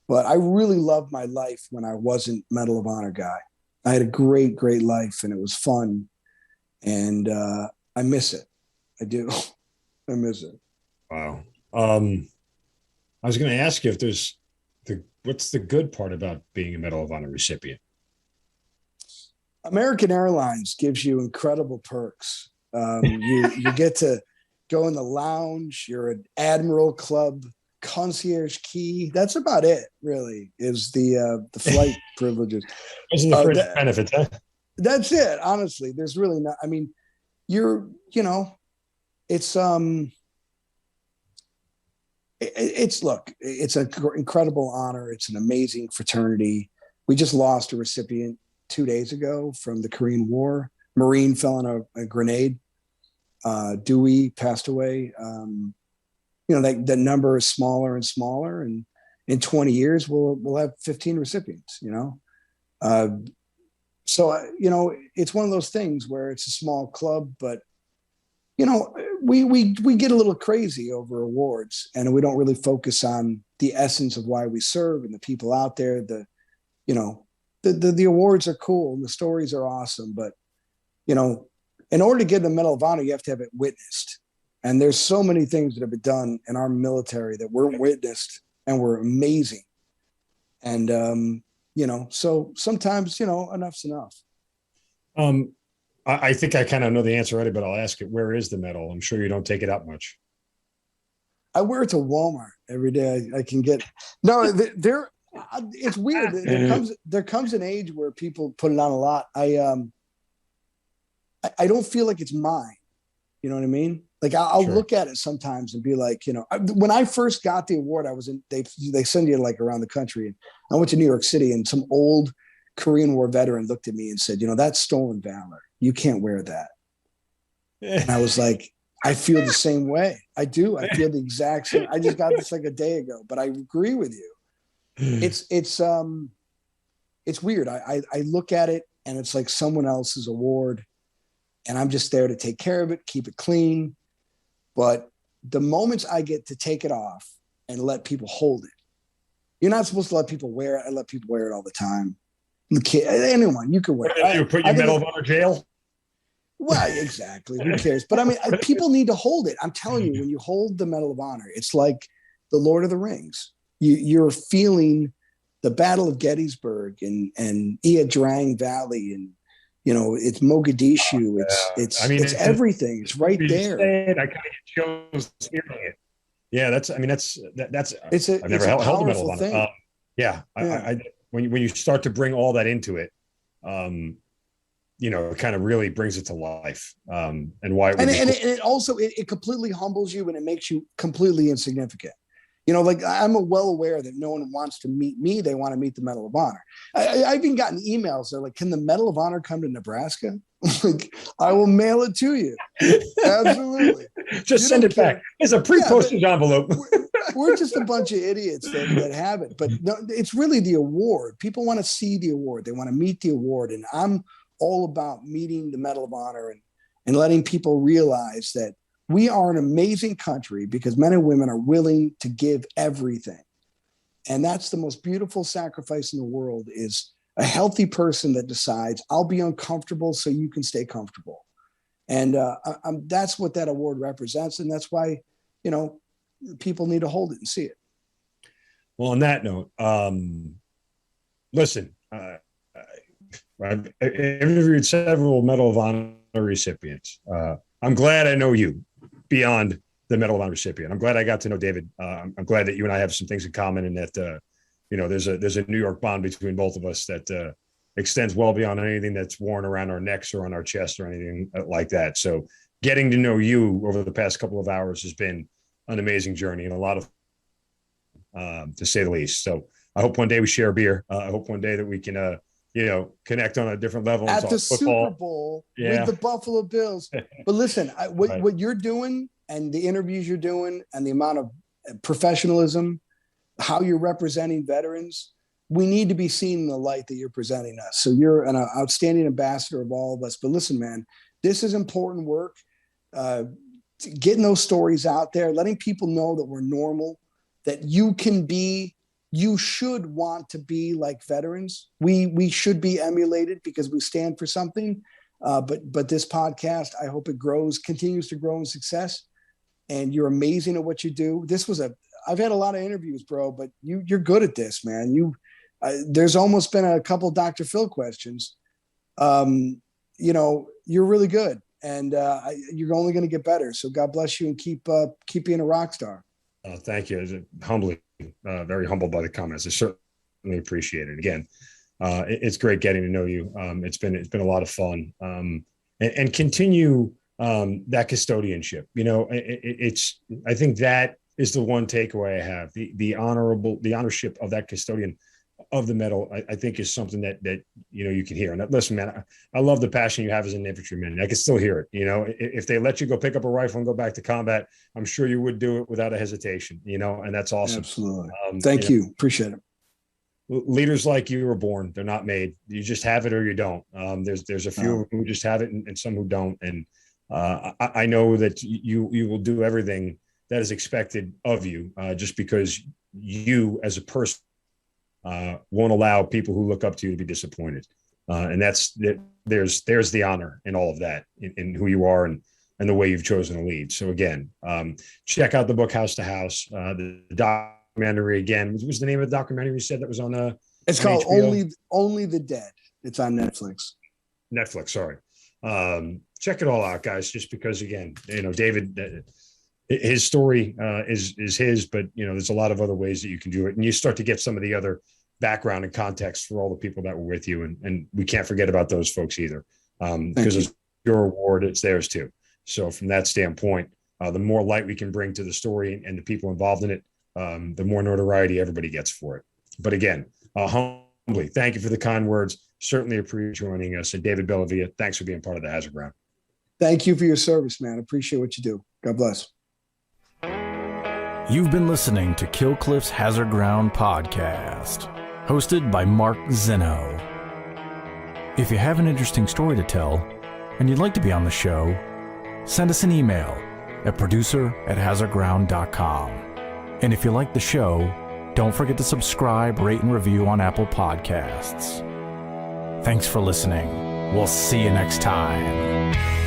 but I really loved my life when I wasn't Medal of Honor guy. I had a great, great life, and it was fun. And I miss it. I do. I miss it. Wow. I was going to ask you if what's the good part about being a Medal of Honor recipient? American Airlines gives you incredible perks. You get to go in the lounge. You're an Admiral Club concierge key. That's about it, really, is the flight privileges. Those are the fringe benefits, huh? That's it. Honestly, there's really not. I mean, you know, it's It's an incredible honor. It's an amazing fraternity. We just lost a recipient 2 days ago from the Korean War. Marine fell on a grenade. Dewey passed away. The number is smaller and smaller, and in 20 years we'll have 15 recipients. It's one of those things where it's a small club, but we get a little crazy over awards, and we don't really focus on the essence of why we serve and the people out there. The awards are cool and the stories are awesome, but in order to get a Medal of Honor, you have to have it witnessed. And there's so many things that have been done in our military that weren't witnessed and were amazing. And so sometimes enough's enough. I think I kind of know the answer already, but I'll ask it. Where is the medal? I'm sure you don't take it out much. I wear it to Walmart every day. I can get it's weird. There comes an age where people put it on a lot. I don't feel like it's mine. You know what I mean? Like I'll Sure. look at it sometimes and be like, when I first got the award, they send you like around the country, and I went to New York City, and some old Korean War veteran looked at me and said, that's stolen valor. You can't wear that. And I was like, I feel the same way. I do. I feel the exact same. I just got this like a day ago, but I agree with you. It's weird. I look at it and it's like someone else's award, and I'm just there to take care of it, keep it clean. But the moments I get to take it off and let people hold it, you're not supposed to let people wear it. I let people wear it all the time. Anyone, you can wear it. You put your Medal of Honor jail? Well, exactly. Who cares? But I mean, people need to hold it. I'm telling you, when you hold the Medal of Honor, it's like the Lord of the Rings. You're feeling the Battle of Gettysburg and Ia Drang Valley, and it's Mogadishu. It's everything. It's right there. I kind of get chills hearing it. Yeah, that's. I've never held the Medal of Honor. I when you start to bring all that into it, it kind of really brings it to life. And why? It also completely humbles you, and it makes you completely insignificant. Like I'm well aware that no one wants to meet me. They want to meet the Medal of Honor. I've even gotten emails. They're like, can the Medal of Honor come to Nebraska? Like, I will mail it to you. Absolutely. Just send it back. It's a pre-postage envelope. We're just a bunch of idiots that have it. But no, it's really the award. People want to see the award. They want to meet the award. And I'm all about meeting the Medal of Honor and letting people realize that we are an amazing country because men and women are willing to give everything. And that's the most beautiful sacrifice in the world, is a healthy person that decides, I'll be uncomfortable so you can stay comfortable. And that's what that award represents. And that's why, people need to hold it and see it. Well, on that note, listen, I've interviewed several Medal of Honor recipients. I'm glad I know you beyond the Medal of Honor recipient. I'm glad I got to know David. I'm glad that you and I have some things in common, and that there's a New York bond between both of us that extends well beyond anything that's worn around our necks or on our chest or anything like that. So getting to know you over the past couple of hours has been an amazing journey and a lot of to say the least. So I hope one day we share a beer. I hope one day that we can connect on a different level at the Super Bowl with the Buffalo Bills. But listen, what you're doing and the interviews you're doing and the amount of professionalism, how you're representing veterans, we need to be seen in the light that you're presenting us. So you're an outstanding ambassador of all of us. But listen, man, this is important work. Getting those stories out there, letting people know that we're normal, that you should want to be like veterans. We should be emulated because we stand for something. But this podcast, I hope it continues to grow in success. And you're amazing at what you do. I've had a lot of interviews, bro, but you're good at this, man. There's almost been a couple Dr. Phil questions. You're really good, and you're only going to get better. So God bless you, and keep being a rock star. Thank you. Humbly, very humbled by the comments. I certainly appreciate it. Again, it's great getting to know you. It's been a lot of fun, and continue that custodianship. I think that is the one takeaway I have. The honorship of that custodian of the medal, I think, is something that you can hear. And listen, man, I love the passion you have as an infantryman. I can still hear it. If they let you go pick up a rifle and go back to combat, I'm sure you would do it without a hesitation. And that's awesome. Absolutely. Thank you. Appreciate it. Leaders like you are born; they're not made. You just have it or you don't. There's a few who just have it and some who don't. And I know that you will do everything that is expected of you, just because you as a person won't allow people who look up to you to be disappointed. And there's the honor in all of that, in who you are and the way you've chosen to lead. So again, check out the book House to House, the documentary. Again, what was the name of the documentary you said that was on it's called HBO? Only the Dead. It's on Netflix. Sorry. Check it all out, guys, just because, again, David, his story is his, but there's a lot of other ways that you can do it, and you start to get some of the other background and context for all the people that were with you, and we can't forget about those folks either, because it's your award, it's theirs too. So from that standpoint, the more light we can bring to the story and the people involved in it, the more notoriety everybody gets for it. But again, humbly, thank you for the kind words. Certainly appreciate joining us. And David Bellavia, thanks for being part of the Hazard Ground. Thank you for your service, man. Appreciate what you do. God bless. You've been listening to Killcliffe's Hazard Ground podcast, hosted by Mark Zeno. If you have an interesting story to tell and you'd like to be on the show, send us an email at producer@hazardground.com. And if you like the show, don't forget to subscribe, rate, and review on Apple Podcasts. Thanks for listening. We'll see you next time.